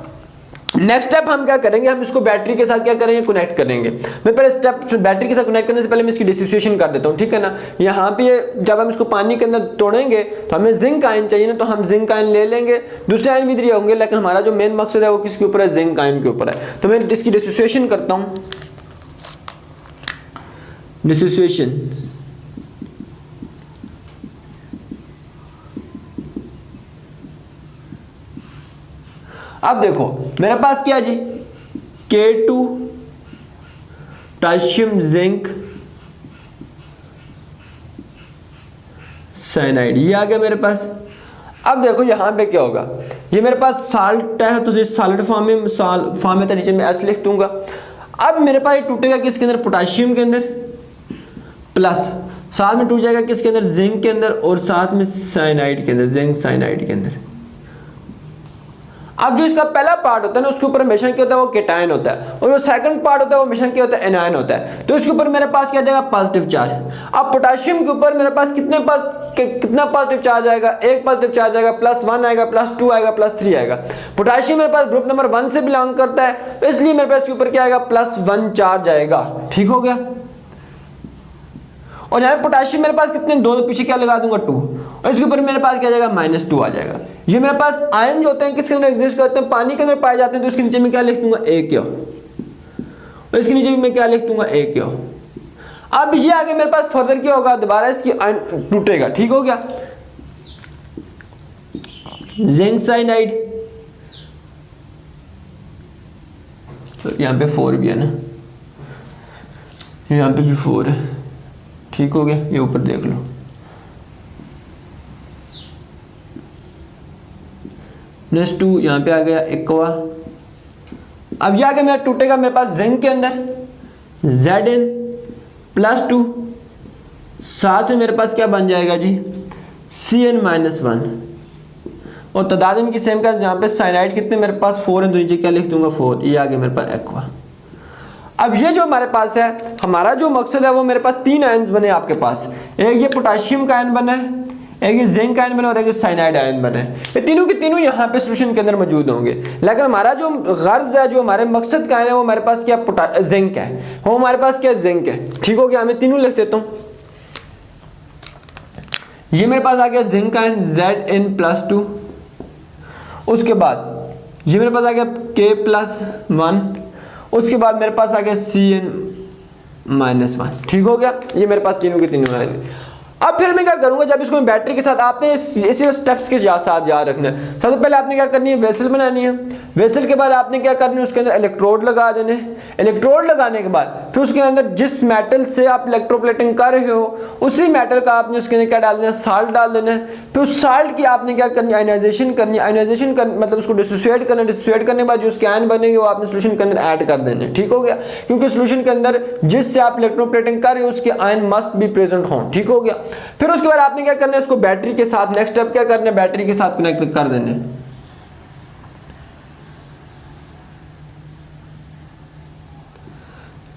S1: नेक्स्ट स्टेप हम क्या करेंगे, हम इसको बैटरी के साथ क्या करेंगे, कनेक्ट करेंगे। मैं पहले स्टेप बैटरी के साथ कनेक्ट करने से पहले मैं इसकी डिसोसिएशन कर देता हूँ, ठीक है ना। यहाँ पे जब हम इसको पानी के अंदर तोड़ेंगे तो हमें जिंक आयन चाहिए ना, तो हम जिंक आयन ले लेंगे, दूसरे आयन भी दिए होंगे, लेकिन हमारा जो मेन मकसद है वो किसके ऊपर है, जिंक आयन के ऊपर है। तो मैं इसकी डिसोसिएशन करता हूँ, डिसोसिएशन। अब देखो मेरे पास क्या जी, K2 पोटेशियम जिंक साइनाइड, ये आ गया मेरे पास। अब देखो यहां पे क्या होगा, ये मेरे पास साल्ट है तो सॉलिड फॉर्म में तो नीचे में एस लिख दूंगा। अब मेरे पास ये टूटेगा किसके अंदर, पोटेशियम के अंदर, प्लस साथ में टूट जाएगा किसके अंदर, जिंक के अंदर, और साथ में साइनाइड के अंदर, जिंक साइनाइड के अंदर। अब जो इसका पहला पार्ट होता है ना, उसके ऊपर हमेशा क्या होता है, वो केटायन होता है, और जो सेकंड पार्ट होता है वो हमेशा क्या होता है, एनायन होता है। तो इसके ऊपर मेरे पास क्या जाएगा, पॉजिटिव चार्ज। अब पोटेशियम के ऊपर मेरे पास कितना पॉजिटिव चार्ज आएगा, एक पॉजिटिव चार्ज आएगा, +1 आएगा, +2 आएगा, +3 आएगा। पोटेशियम मेरे पास ग्रुप नंबर 1 से बिलोंग करता है, तो इसलिए मेरे पास इसके ऊपर क्या आएगा, +1 चार्ज आएगा। ठीक हो गया। और यहाँ पोटेशियम मेरे पास कितने, दो पीछे क्या लगा दूंगा, 2, और इसके ऊपर मेरे पास क्या जाएगा, -2 आ जाएगा। ये मेरे पास आयन जो होते हैं किसके अंदर एग्जिस्ट करते हैं, पानी के अंदर पाए जाते हैं, तो इसके नीचे में क्या लिख दूंगा, AQ, और इसके नीचे भी मैं क्या लिख दूंगा, AQ। अब ये आगे मेरे पास फर्दर क्या होगा, दोबारा इसकी आयन टूटेगा। ठीक हो गया। जिंक साइनाइड, तो यहाँ पे 4 भी है ना, यहाँ पे भी 4 है। ठीक हो गया। ये ऊपर देख लो, नेक्स्ट 2 यहाँ पे आ गया, एक्वा। अब ये आगे मेरा टूटेगा मेरे पास जिंक के अंदर, Zn+2, साथ में मेरे पास क्या बन जाएगा जी, Cn-1, और तादाद इनकी सेम का, जहाँ पे साइनाइड कितने मेरे पास 4 है, तो नीचे क्या लिख दूंगा, 4। ये आगे मेरे पास एक्वा। अब ये जो हमारे पास है, हमारा जो मकसद है वो मेरे पास 3 आयन्स बने आपके पास, एक ये पोटेशियम का आयन बना है, एक ये जिंक आयन बना, और एक साइनाइड आयन बना है। ये तीनों के तीनों यहाँ पे सॉल्यूशन के अंदर मौजूद होंगे, लेकिन हमारा जो गर्ज है, जो हमारे मकसद का है वो हमारे पास क्या, जिंक है, वो हमारे पास क्या, जिंक है। ठीक हो गया। मैं तीनों लिख देता हूँ। ये मेरे पास आ गया जिंक आयन, Zn+2। उसके बाद ये मेरे पास आ गया K+1। उसके बाद मेरे पास आ गया Cn-1। ठीक हो गया। ये मेरे पास तीनों के तीनों आयन। अब फिर मैं क्या करूंगा, जब इसको मैं बैटरी के साथ, आपने इसी स्टेप्स के साथ याद रखना है। सबसे पहले आपने क्या करनी है, वेसल बनानी है। वेसल के बाद आपने क्या करनी है, उसके अंदर इलेक्ट्रोड लगा देने। इलेक्ट्रोड लगाने के बाद फिर उसके अंदर जिस मेटल से आप इलेक्ट्रोप्लेटिंग कर रहे हो, उसी मेटल का आपने उसके अंदर क्या डाल देना, साल्ट डाल देना है। फिर उस साल्ट की आपने क्या करनी, आयनाइजेशन करनी। आयनाइजेशन कर मतलब उसको डिसोसिएट करना। डिसोसिएट करने के बाद जो उसके आयन बनेंगे वो आपने सोल्यूशन के अंदर ऐड कर देने। ठीक हो गया। क्योंकि सोल्यूशन के अंदर जिससे आप इलेक्ट्रोप्लेटिंग कर रहे हो उसके आयन मस्ट बी प्रेजेंट हों। ठीक हो गया। फिर उसके बाद आपने क्या करना है, इसको बैटरी के साथ, नेक्स्ट स्टेप क्या करना है, बैटरी के साथ कनेक्ट कर देने।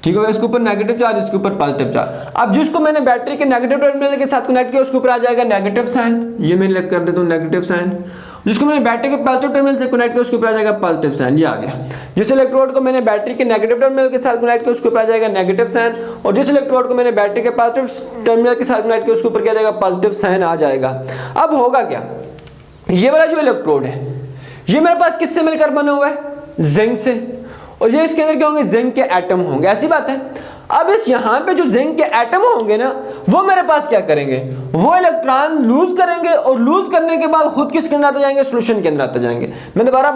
S1: ठीक है। इसके ऊपर नेगेटिव चार्ज, इसके ऊपर पॉजिटिव चार्ज। अब जिसको मैंने बैटरी के नेगेटिव टर्मिनल के साथ कनेक्ट किया उसके ऊपर आ जाएगा नेगेटिव साइन। ये मैं लिख कर देता हूँ नेगेटिव साइन। जिसको मैंने बैटरी के पॉजिटिव टर्मिनल से कनेक्ट किया उसके ऊपर आ जाएगा पॉजिटिव साइन। ये आ गया। जिस इलेक्ट्रोड को मैंने बैटरी के नेगेटिव टर्मिनल के साथ कनेक्ट किया उसके ऊपर आ जाएगा नेगेटिव साइन, और जिस इलेक्ट्रोड को मैंने बैटरी के पॉजिटिव टर्मिनल के साथ कनेक्ट किया उसके ऊपर क्या जाएगा, पॉजिटिव साइन आ जाएगा। अब होगा क्या, ये वाला जो इलेक्ट्रोड है ये मेरे पास किससे मिलकर बना हुआ है, जिंक से, और ये इसके अंदर क्या होंगे, जिंक के एटम होंगे। ऐसी बात है। अब इस यहाँ पे जो जिंक के एटम होंगे ना, वो मेरे पास क्या करेंगे, वो इलेक्ट्रॉन लूज करेंगे और लूज करने के बाद खुद किसके अंदर आते जाएंगे, सोल्यूशन के अंदर आते जाएंगे। मैं दोबारा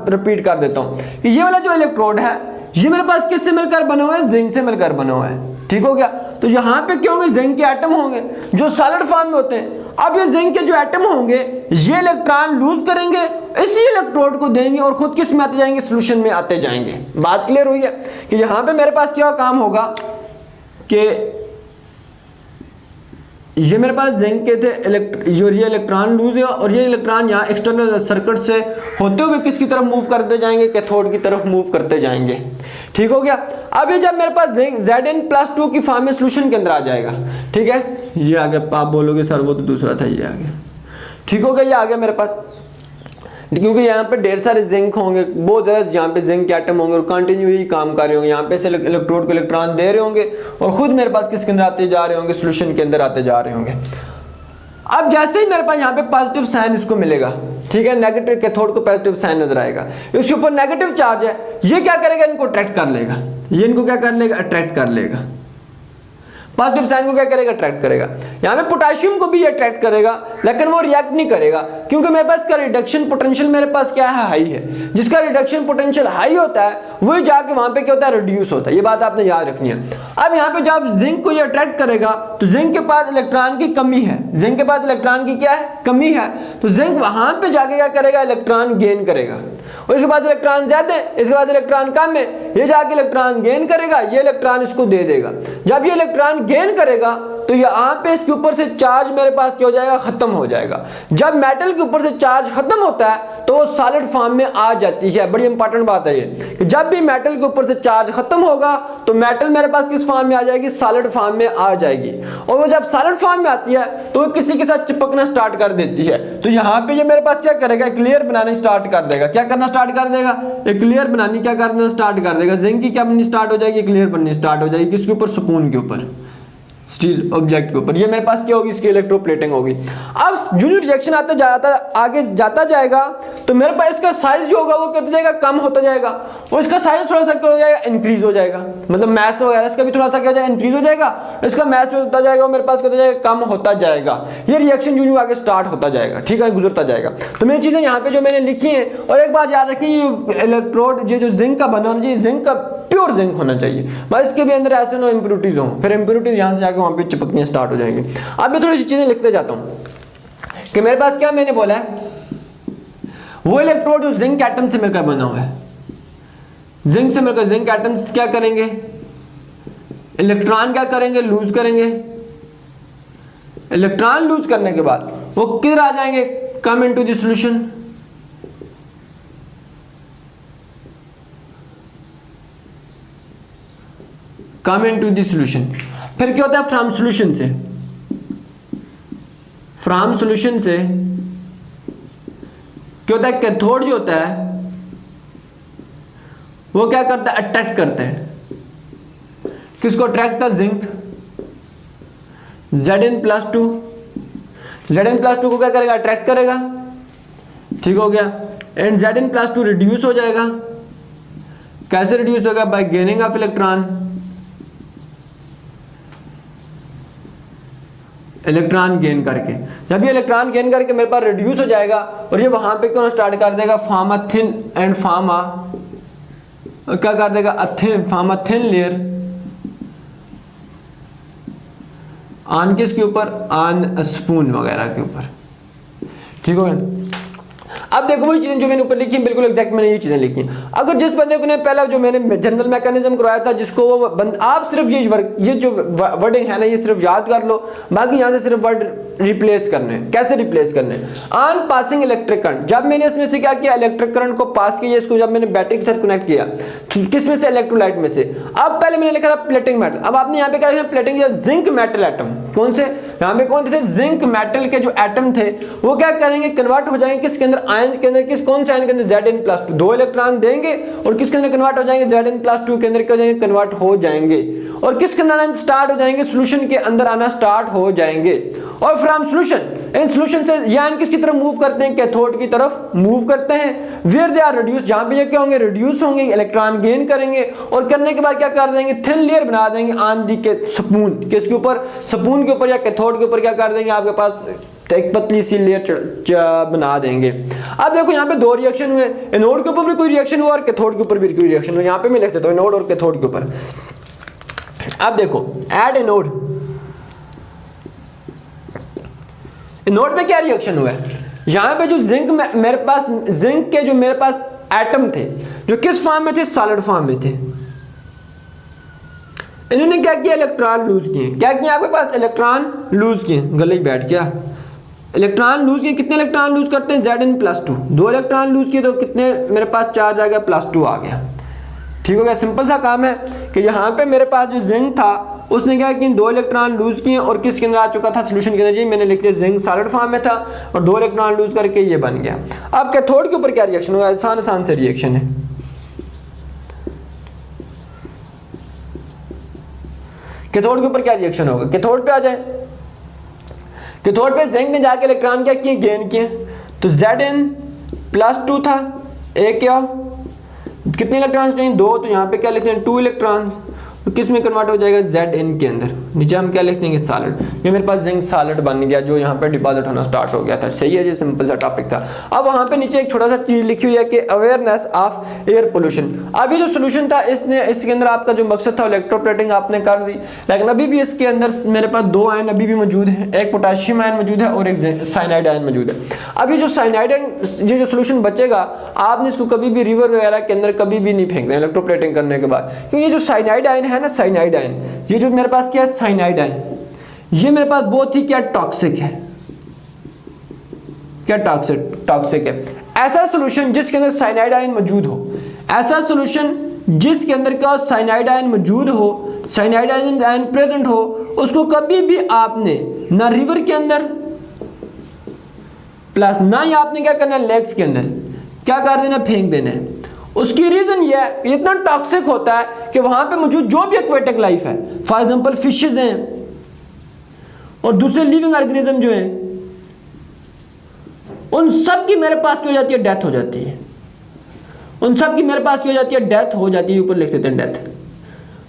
S1: रिपीट कर देता हूँ कि ये वाला जो इलेक्ट्रोड है ये मेरे पास किससे मिलकर बना हुआ है, जिंक से मिलकर बना हुआ है। ठीक हो गया। तो यहाँ पे क्या होंगे, जिंक के एटम होंगे जो सॉलिड फॉर्म में होते हैं। अब ये जिंक के जो एटम होंगे ये इलेक्ट्रॉन लूज करेंगे, इसी इलेक्ट्रोड को देंगे और खुद किस में आते जाएंगे, सोल्यूशन में आते जाएंगे। बात क्लियर हुई है कि यहाँ पे मेरे पास क्या काम होगा कि ये मेरे पास जिंक के थे, ये इलेक्ट्रॉन लूज है और ये इलेक्ट्रॉन यहाँ एक्सटर्नल सर्किट से होते हुए किसकी तरफ मूव करते जाएंगे, कैथोड की तरफ मूव करते जाएंगे। ठीक हो गया। अब ये जब मेरे पास Zn+2 की फॉर्म में सोल्यूशन के अंदर आ जाएगा, ठीक है, ये आ गया, आप बोलोगे सर वो तो दूसरा था, ये आ गया। ठीक हो गया, ये आ गया मेरे पास, क्योंकि यहाँ पे ढेर सारे जिंक होंगे, बहुत ज़्यादा यहाँ पे जिंक के एटम होंगे और कंटिन्यू ही काम कर रहे होंगे। यहाँ पे से इलेक्ट्रोड को इलेक्ट्रॉन दे रहे होंगे और खुद मेरे पास किसके अंदर आते जा रहे होंगे, सोल्यूशन के अंदर आते जा रहे होंगे। अब जैसे ही मेरे पास यहाँ पे पॉजिटिव साइन इसको मिलेगा, ठीक है, नेगेटिव कैथोड को पॉजिटिव साइन नजर आएगा, इसके ऊपर नेगेटिव चार्ज है, ये क्या करेगा, इनको अट्रैक्ट कर लेगा। ये इनको क्या कर लेगा, अट्रैक्ट कर लेगा। पॉजिटिव साइन को क्या करेगा, अट्रैक्ट करेगा। यहाँ पे पोटेशियम को भी अट्रैक्ट करेगा, लेकिन वो रिएक्ट नहीं करेगा क्योंकि मेरे पास इसका रिडक्शन पोटेंशियल मेरे पास क्या है, हाई है। जिसका रिडक्शन पोटेंशियल हाई होता है वही जाके वहां पे क्या होता है, रिड्यूस होता है। ये बात आपने याद रखनी है। अब यहाँ पे जब जिंक को ये अट्रैक्ट करेगा तो जिंक के पास इलेक्ट्रॉन की कमी है, जिंक के पास इलेक्ट्रॉन की क्या है, कमी है, तो जिंक वहां पे जाके क्या करेगा, इलेक्ट्रॉन गेन करेगा। और इसके बाद इलेक्ट्रॉन ज्यादा है, इसके बाद इलेक्ट्रॉन कम है, ये जाके इलेक्ट्रॉन गेन करेगा, ये इलेक्ट्रॉन इसको दे देगा। जब ये इलेक्ट्रॉन गेन करेगा तो यहाँ पे इसके ऊपर से चार्ज मेरे पास क्या हो जाएगा, खत्म हो जाएगा। जब मेटल के ऊपर से चार्ज खत्म होता है तो वो सॉलिड फॉर्म में आ जाती है। बड़ी इंपॉर्टेंट बात है ये कि जब भी मेटल के ऊपर से चार्ज खत्म होगा तो मेटल मेरे पास किस फॉर्म में आ जाएगी, सॉलिड फॉर्म में आ जाएगी। और वो जब सॉलिड फॉर्म में आती है तो वो किसी के साथ चिपकना स्टार्ट कर देती है। तो यहाँ पे ये मेरे पास क्या करेगा, एक लेयर बनाना स्टार्ट कर देगा। क्या करना स्टार्ट कर देगा, एक लेयर बनानी क्या करना स्टार्ट कर देगा। जिंक की क्या बननी स्टार्ट हो जाएगी, एक लेयर बननी स्टार्ट हो जाएगी। किसके ऊपर, स्पून के ऊपर, स्टील ऑब्जेक्ट के ऊपर। ये मेरे पास क्या होगी, इसकी इलेक्ट्रोप्लेटिंग होगी। अब जो रिएक्शन आता जाता आगे जाता जाएगा तो मेरे पास इसका साइज जो होगा वो क्या होता जाएगा, कम होता जाएगा। और इसका साइज थोड़ा सा क्या हो जाएगा, इंक्रीज हो जाएगा। मतलब मैस वगैरह इसका भी थोड़ा सा क्या हो जाएगा, इंक्रीज हो जाएगा। इसका मैस जो होता जाएगा मेरे पास क्या होता जाएगा, कम होता जाएगा। ये रिएक्शन जो आगे स्टार्ट होता जाएगा, ठीक है, गुजरता जाएगा। तो मेरी चीजें यहाँ पे जो मैंने लिखी है, और एक बात याद रखिए, ये इलेक्ट्रोड ये जो जिंक का बना होना चाहिए, जिंक का प्योर जिंक होना चाहिए, बस इसके भी अंदर ऐसे नो इंप्योरिटीज हो, फिर इंप्योरिटीज यहाँ से जाकर वहां पे चिपकनी स्टार्ट हो जाएंगे। अब मैं थोड़ी सी चीजें लिखते जाता हूँ कि मेरे पास क्या मैंने बोला है, वो इलेक्ट्रोड जो जिंक एटम से मिलकर बना हुआ है, जिंक से मिलकर जिंक एटम क्या करेंगे, इलेक्ट्रॉन क्या करेंगे, लूज करेंगे। इलेक्ट्रॉन लूज करने के बाद वो किधर आ जाएंगे, come into the solution. Come into the solution. फिर क्या होता है, फ्रॉम सॉल्यूशन से, फ्रॉम सॉल्यूशन से क्या होता है, कैथोड जो होता है वो क्या करता है, अट्रैक्ट करता है। किसको अट्रैक्ट था, जिंक। Zn+2, Zn+2 को क्या करेगा, अट्रैक्ट करेगा। ठीक हो गया। एंड Zn+2 रिड्यूस हो जाएगा। कैसे रिड्यूस होगा, bye gaining of electron, electron gain करके। जब ये इलेक्ट्रॉन गेन करके मेरे पास रिड्यूस हो जाएगा और ये वहां पे क्यों स्टार्ट कर देगा, फार्मा थिन एंड फार्मा क्या कर देगा, फार्मा थिन लेयर ऑन किसके ऊपर, ऑन स्पून वगैरह के ऊपर। ठीक हो गया। अब देखो वही चीजें जो मैंने ऊपर लिखी, बिल्कुल एग्जैक्ट मैंने ये चीजें लिखी। अगर जिस बंदे को ने पहला जो मैंने जनरल मैकेनिज्म करवाया था, जिसको वो आप सिर्फ ये जो वर्डिंग है ना, ये सिर्फ याद कर लो, बाकी यहाँ से सिर्फ वर्ड रिप्लेस करने। कैसे रिप्लेस करने, ऑन पासिंग इलेक्ट्रिक करंट। जब मैंने इसमें से क्या किया, इलेक्ट्रिक करंट को पास किया, इसको जब मैंने बैटरी के साथ कनेक्ट किया, किस में से, इलेक्ट्रोलाइट में से। अब पहले मैंने लिखा था प्लेटिंग मेटल, अब आपने यहाँ पे क्या लिखा, प्लेटिंग या जिंक मेटल एटम। कौन से, यहाँ पे कौन थे, जिंक मेटल के जो एटम थे वो क्या करेंगे, कन्वर्ट हो जाएंगे किसके अंदर, आयन आयंस के अंदर कौन से आयन के अंदर Zn+2 2 इलेक्ट्रॉन देंगे और किसके अंदर कन्वर्ट हो जाएंगे, Zn+2 के अंदर क्या हो जाएंगे, कन्वर्ट हो जाएंगे और किसके अंदर स्टार्ट हो जाएंगे, सोल्यूशन के अंदर आना स्टार्ट हो जाएंगे। और फ्रॉम सोल्यूशन, इन सोल्यूशन से ये आयन किसकी तरफ मूव करते हैं, कैथोड की तरफ मूव करते हैं। वेयर दे आर रिड्यूस, जहां पे ये क्या होंगे, रिड्यूस होंगे, इलेक्ट्रॉन गेन करेंगे और करने के बाद क्या कर देंगे, थिन लेयर बना देंगे ऑन दी के स्पून, किसके ऊपर, स्पून के ऊपर या कैथोड के ऊपर क्या कर देंगे, आपके पास एक पतली सी लेयर बना देंगे। अब देखो यहाँ पे दो रिएक्शन हुए, एनोड के ऊपर भी कोई रिएक्शन हुआ और कैथोड के ऊपर भी कोई रिएक्शन हुआ। यहाँ पे मैं लिख देता हूँ एनोड और कैथोड के ऊपर। अब देखो एड एनोड, एनोड में क्या रिएक्शन हुआ है, यहाँ पे जो जिंक मेरे पास, जिंक के जो मेरे पास एटम थे जो किस फॉर्म में थे, सॉलिड फॉर्म में थे, इन्होंने क्या किया, इलेक्ट्रॉन लूज किए। क्या किया, आपके पास इलेक्ट्रॉन लूज किए, गले ही बैठ गया, इलेक्ट्रॉन लूज किए। कितने इलेक्ट्रॉन लूज करते हैं, Zn+2 2 इलेक्ट्रॉन लूज किए तो कितने मेरे पास चार्ज आ गया, +2 आ गया। ठीक हो गया, सिंपल सा काम है कि यहाँ पे मेरे पास जो जिंक था उसने क्या किया, 2 इलेक्ट्रॉन लूज किए और किसके अंदर आ चुका था, सोल्यूशन के अंदर। जी मैंने लिख दिया जिंक सॉलिड फॉर्म में था और 2 इलेक्ट्रॉन लूज करके ये बन गया। अब कैथोड के ऊपर क्या रिएक्शन होगा, आसान से रिएक्शन है। कैथोड के ऊपर क्या रिएक्शन होगा, कैथोड पे आ जाए, कैथोड पे जिंक ने जाके इलेक्ट्रॉन क्या किए, गेन किए। तो Zn+2 था, एक क्या, कितने इलेक्ट्रॉन्स चाहिए, 2, तो यहाँ पे क्या लिखते हैं 2 इलेक्ट्रॉन्स, तो किस में कन्वर्ट हो जाएगा, Zn के अंदर। नीचे हम क्या लिख देंगे, सॉलिड। ये मेरे पास जिंक सॉलिड बन गया जो यहाँ पे डिपॉजिट होना स्टार्ट हो गया था। सही है जी, सिंपल सा टॉपिक था। अब वहाँ पे नीचे एक छोटा सा चीज लिखी हुई है कि अवेयरनेस ऑफ एयर पोल्यूशन। अभी जो सोल्यूशन था इसके अंदर आपका जो मकसद था इलेक्ट्रोप्लेटिंग आपने कर दी, लेकिन अभी भी इसके अंदर मेरे पास 2 आयन अभी भी मौजूद है, एक पोटेशियम आयन मौजूद है और एक साइनाइड आयन मौजूद है। अभी जो साइनाइड ये जो सोल्यूशन बचेगा, आपने इसको कभी भी रिवर वगैरह के अंदर कभी भी नहीं फेंकना इलेक्ट्रोप्लेटिंग करने के बाद, क्योंकि ये जो साइनाइड आयन है ना, साइनाइड आयन, ये जो मेरे पास क्या है, साइनाइड आयन, ये मेरे पास बहुत ही क्या टॉक्सिक है, क्या टॉक्सिक है। ऐसा सॉल्यूशन जिसके अंदर साइनाइड आयन मौजूद हो, ऐसा सॉल्यूशन जिसके अंदर क्या साइनाइड आयन मौजूद हो, साइनाइड आयन प्रेजेंट हो, उसको कभी भी आपने ना रिवर के अंदर प्लस ना ही आपने क्या करना है, लेक्स के अंदर क्या कर देना, फेंक देना है। उसकी रीजन ये है, इतना टॉक्सिक होता है कि वहां पे मौजूद जो भी एक्वेटिक लाइफ है, फॉर एग्जांपल फिशेज हैं और दूसरे लिविंग ऑर्गेनिज्म जो हैं, उन सब की मेरे पास क्या हो जाती है, डेथ हो जाती है। उन सब की मेरे पास क्या हो जाती है, डेथ हो जाती है। ऊपर लिख देते हैं डेथ।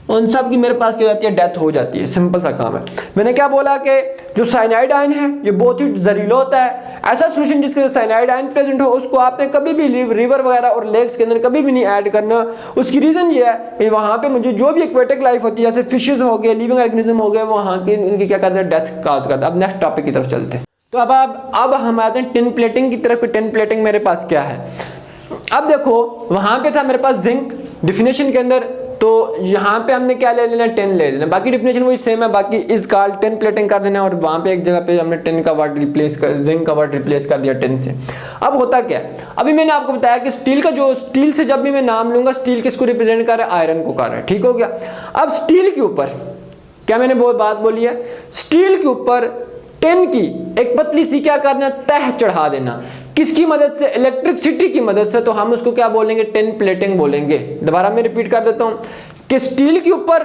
S1: उन सब की मेरे पास क्या हो जाती है, डेथ हो जाती है। सिंपल सा काम है। मैंने क्या बोला कि जो साइनाइड आयन है ये बहुत ही जहरीला होता है। ऐसा सोल्यूशन जिसके अंदर साइनाइड आयन प्रेजेंट हो, उसको आपने कभी भी रिवर वगैरह और लेक्स के अंदर कभी भी नहीं ऐड करना। उसकी रीजन ये है कि वहाँ पे मुझे जो भी एक्वेटिक लाइफ होती है, जैसे फिशेज हो गए, लिविंग ऑर्गेनिज्म हो गए, वहाँ की इनकी क्या करते हैं, डेथ काज करता है। अब नेक्स्ट टॉपिक की तरफ चलते हैं। तो अब हम आते हैं टिन प्लेटिंग की तरफ। टिन प्लेटिंग मेरे पास क्या है, अब देखो वहां पे था मेरे पास जिंक डेफिनेशन के अंदर, तो यहाँ पे हमने क्या ले लेना, टिन ले लेना। बाकी डेफिनेशन वही सेम है, बाकी इस कॉल्ड टिन प्लेटिंग कर देना और वहां पे एक जगह पे हमने टिन का वर्ड रिप्लेस कर, जिंक का वर्ड रिप्लेस कर दिया टिन से। अब होता क्या, अभी मैंने आपको बताया कि स्टील का जो, स्टील से जब भी मैं नाम लूंगा, स्टील किसको रिप्रेजेंट कर रहा है, आयरन को कर रहा है। ठीक हो गया। अब स्टील के ऊपर क्या मैंने वो बात बोली है, स्टील के ऊपर टिन की एक पतली सी क्या करना, तह चढ़ा देना। किसकी मदद से, इलेक्ट्रिसिटी की मदद से। तो हम उसको क्या बोलेंगे, टिन प्लेटिंग बोलेंगे। दोबारा मैं रिपीट कर देता हूं कि स्टील के ऊपर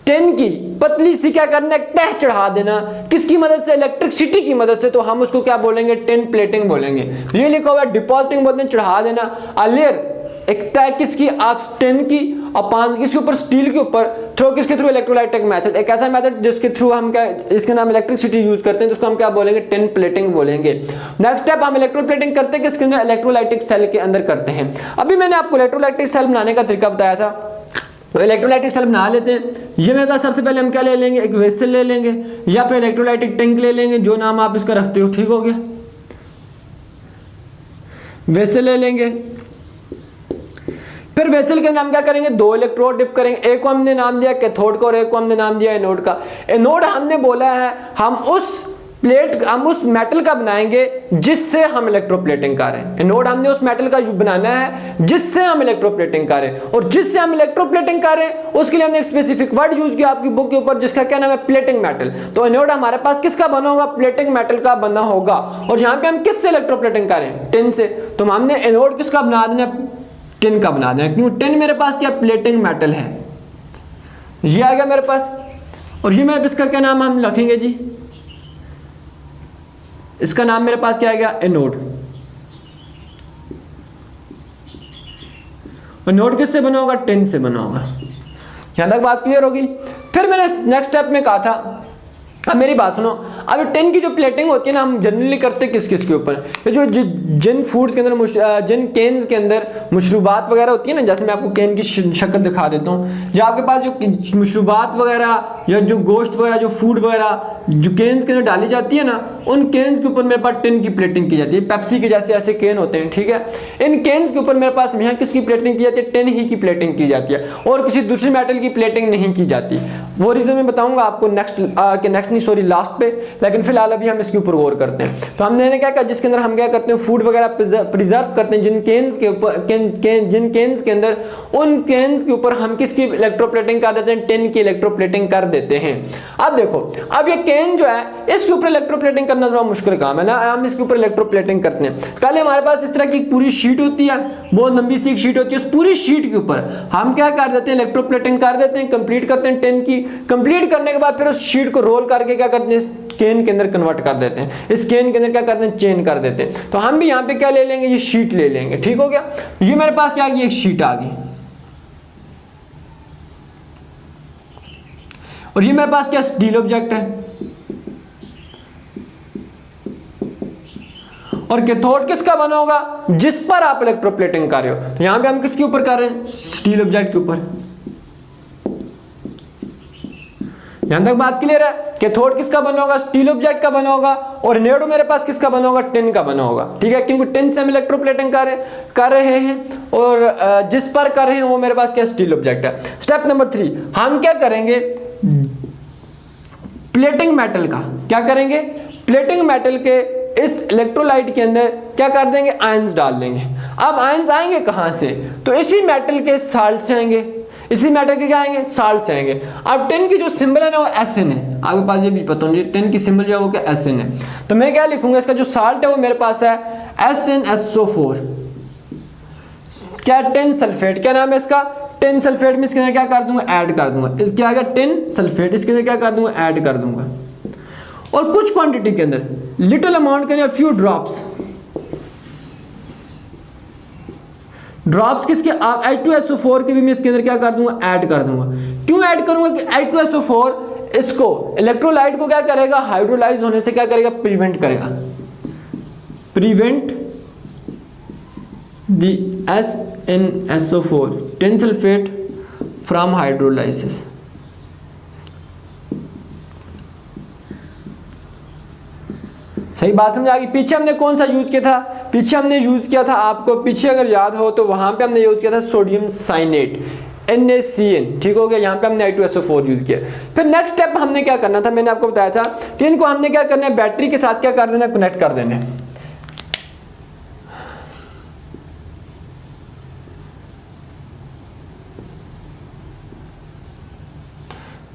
S1: टिन की पतली सी क्या करना, एक तह चढ़ा देना। किसकी मदद से, इलेक्ट्रिसिटी की मदद से। तो हम उसको क्या बोलेंगे, टिन प्लेटिंग बोलेंगे। ये लिखा हुआ है डिपॉजिटिंग बोलते हैं, चढ़ा देना। लेयर एक तय किसकी, आप टिन की, और पान किसके ऊपर, स्टील के ऊपर, थ्रो किसके थ्रू, इलेक्ट्रोलाइटिक मेथड। एक ऐसा मेथड जिसके थ्रू हम क्या, इसके नाम इलेक्ट्रिसिटी यूज करते हैं, तो उसको हम क्या बोलेंगे, टिन प्लेटिंग बोलेंगे। नेक्स्ट स्टेप हम इलेक्ट्रोप्लेटिंग करते हैं किसके अंदर, इलेक्ट्रोलाइटिक सेल के अंदर करते हैं। अभी मैंने आपको इलेक्ट्रोलाइटिक सेल बनाने का तरीका बताया था, तो इलेक्ट्रोलाइटिक सेल बना लेते हैं। ये मेरे पास सबसे पहले हम क्या ले लेंगे, एक वेसल ले लेंगे या फिर इलेक्ट्रोलाइटिक टैंक ले लेंगे, जो नाम आप इसका रखते हो। ठीक हो गया, वेसल ले लेंगे। फिर वेसल के नाम क्या करेंगे, 2 इलेक्ट्रोड डिप करेंगे। एक को हमने नाम दिया कैथोड का और एक को हमने नाम दिया एनोड का। एनोड हमने बोला है हम उस प्लेट हम उस मेटल का बनाएंगे जिससे हम इलेक्ट्रोप्लेटिंग कर रहे हैं। एनोड हमने उस मेटल का बनाना है जिससे हम इलेक्ट्रोप्लेटिंग कर रहे हैं, और जिससे हम इलेक्ट्रोप्लेटिंग कर रहे हैं उसके लिए हमने एक स्पेसिफिक वर्ड यूज किया आपकी बुक के ऊपर, जिसका क्या नाम है, प्लेटिंग मेटल। तो एनोड हमारे पास किसका बना होगा, प्लेटिंग मेटल का बना होगा। और यहाँ पे हम किससे इलेक्ट्रोप्लेटिंग कर रहे हैं, टिन से। तो हमने एनोड किसका बना देना, टिन का बना देना, क्योंकि टिन मेरे पास क्या प्लेटिंग मेटल है। ये आ गया मेरे पास, और ये मैं इसका क्या नाम हम रखेंगे जी, इसका नाम मेरे पास क्या आ गया, एनोड। एनोड किससे बना होगा, टिन से बना होगा। यहां तक बात क्लियर होगी। फिर मैंने नेक्स्ट स्टेप में कहा था, अब मेरी बात सुनो, अब टिन की जो प्लेटिंग होती है ना, हम जनरली करते किस किस के ऊपर, ये जो जिन फूड्स के अंदर, जिन केन्स के अंदर मशरूबात वगैरह होती है ना, जैसे मैं आपको केन की शक्ल दिखा देता हूँ, या आपके पास जो मशरूबात वगैरह या जो गोश्त वगैरह, जो फूड वगैरह जो केन्स के अंदर डाली जाती है ना, उन केन्स के ऊपर मेरे पास टिन की प्लेटिंग की जाती है। पेप्सी के जैसे ऐसे केन होते हैं, ठीक है, इन केन्स के ऊपर मेरे पास यहाँ किसकी प्लेटिंग की जाती है, टिन ही की प्लेटिंग की जाती है, और किसी दूसरी मेटल की प्लेटिंग नहीं की जाती। वो रीजन मैं बताऊंगा आपको नेक्स्ट सॉरी लास्ट पे, लेकिन फिलहाल अभी हम इसके ऊपर गौर करते हैं। तो हमने क्या कहा, जिसके अंदर हम क्या करते हैं, फूड वगैरह प्रिजर्व करते हैं, जिन केन्स के ऊपर जिन केन्स के अंदर, उन केन्स के ऊपर हम किसकी इलेक्ट्रोप्लेटिंग कर देते हैं, टिन की इलेक्ट्रोप्लेटिंग कर देते हैं। अब देखो, अब ये केन जो है इसके ऊपर इलेक्ट्रोप्लेटिंग करना थोड़ा मुश्किल काम है ना, हम इसके ऊपर इलेक्ट्रोप्लेटिंग करते हैं। पहले हमारे पास इस तरह की पूरी शीट होती है, बहुत लंबी सी एक शीट होती है, उस पूरी शीट के ऊपर हम क्या कर देते हैं, इलेक्ट्रोप्लेटिंग कर देते हैं, कंप्लीट करते हैं टिन की। कंप्लीट करने के बाद फिर उस शीट को रोल करके क्या करते हैं, केन के अंदर कन्वर्ट कर देते हैं, इस केन के अंदर क्या करते हैं, चेन कर देते हैं। तो हम भी यहाँ पे क्या ले लेंगे, ये शीट ले लेंगे, ठीक हो गया। ये मेरे पास क्या आ गई, एक शीट आ गई, और ये मेरे पास क्या स्टील ऑब्जेक्ट है, और कैथोड किसका बना होगा, जिस पर आप इलेक्ट्रोप्लेटिंग कर रहे हो। तो यहां पे हम किसके ऊपर कर रहे हैं, स्टील ऑब्जेक्ट के ऊपर। यहां तक बात क्लियर है। कैथोड किसका बना होगा, स्टील ऑब्जेक्ट का बना होगा, और एनोड मेरे पास किसका बना होगा, टिन का बना होगा, ठीक है, क्योंकि टिन से हम इलेक्ट्रोप्लेटिंग कर रहे हैं, और जिस पर कर रहे हैं वो मेरे पास क्या, स्टील ऑब्जेक्ट है। स्टेप नंबर 3, हम क्या करेंगे, प्लेटिंग मेटल का क्या करेंगे, प्लेटिंग मेटल के इस इलेक्ट्रोलाइट के अंदर क्या कर देंगे, आयंस डाल देंगे। अब आयंस आएंगे कहां से, तो इसी मेटल के साल्ट से आएंगे, इसी मेटल के क्या आएंगे, साल्ट से आएंगे। अब टिन की जो सिंबल है ना वो SN है, आपके पास ये भी पता होना चाहिए, टिन की सिंबल जो है वो क्या SN है। तो मैं क्या लिखूंगा, इसका जो साल्ट है वो मेरे पास है SnSO4, क्या, टिन सल्फेट, क्या नाम है इसका, टिन सल्फेट में इसके अंदर क्या कर दूंगा, ऐड कर दूंगा, इसके आगे टिन सल्फेट, इसके अंदर क्या कर दूंगा, ऐड कर दूंगा, और कुछ क्वांटिटी के अंदर, लिटिल अमाउंट के अंदर, फ्यू ड्रॉप्स किसके, आप H2SO4 के भी मैं इसके अंदर क्या कर दूंगा, ऐड कर दूंगा। क्यों ऐड करूंगा कि H2SO4 इसको इलेक्ट्रोलाइट को क्या करेगा, हाइड्रोलाइज होने से क्या करेगा, प्रिवेंट करेगा, prevent the SnSO4 tin sulphate from hydrolysis. सही बात समझ आ गई। पीछे हमने कौन सा यूज किया था, पीछे हमने यूज किया था, आपको पीछे अगर याद हो तो वहां पे हमने यूज किया था सोडियम साइनेट, NaCN, ठीक हो गया। यहाँ पे हमने H2SO4 यूज किया। फिर नेक्स्ट स्टेप हमने क्या करना था, मैंने आपको बताया था कि इनको हमने क्या करना है, बैटरी के साथ क्या कर देना, कनेक्ट कर देना।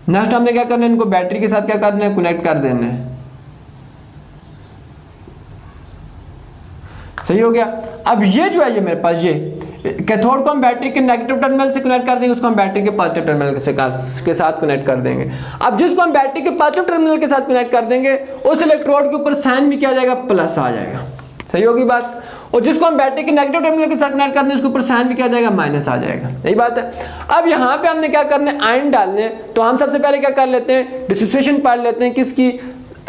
S1: नेक्स्ट हमने क्या करना है, इनको बैटरी के साथ क्या करना है, कनेक्ट कर देना है। सही हो गया। अब ये जो है, ये मेरे पास ये कैथोड को हम बैटरी के नेगेटिव टर्मिनल से कनेक्ट कर देंगे, उसको हम बैटरी के पॉजिटिव टर्मिनल के साथ कनेक्ट कर देंगे। अब जिसको हम बैटरी के पॉजिटिव टर्मिनल के साथ कनेक्ट कर देंगे, उस इलेक्ट्रोड के ऊपर साइन भी किया जाएगा, प्लस आ जाएगा। सही होगी बात। और जिसको हम बैटरी के नेगेटिव टर्मिनल के साथ कनेक्ट कर देंगे, उसके ऊपर साइन भी किया जाएगा, माइनस आ जाएगा। यही बात है। अब यहाँ पे हमने क्या करना है, आयन डालने। तो हम सबसे पहले क्या कर लेते हैं, डिसोसिएशन पढ़ लेते हैं, किसकी,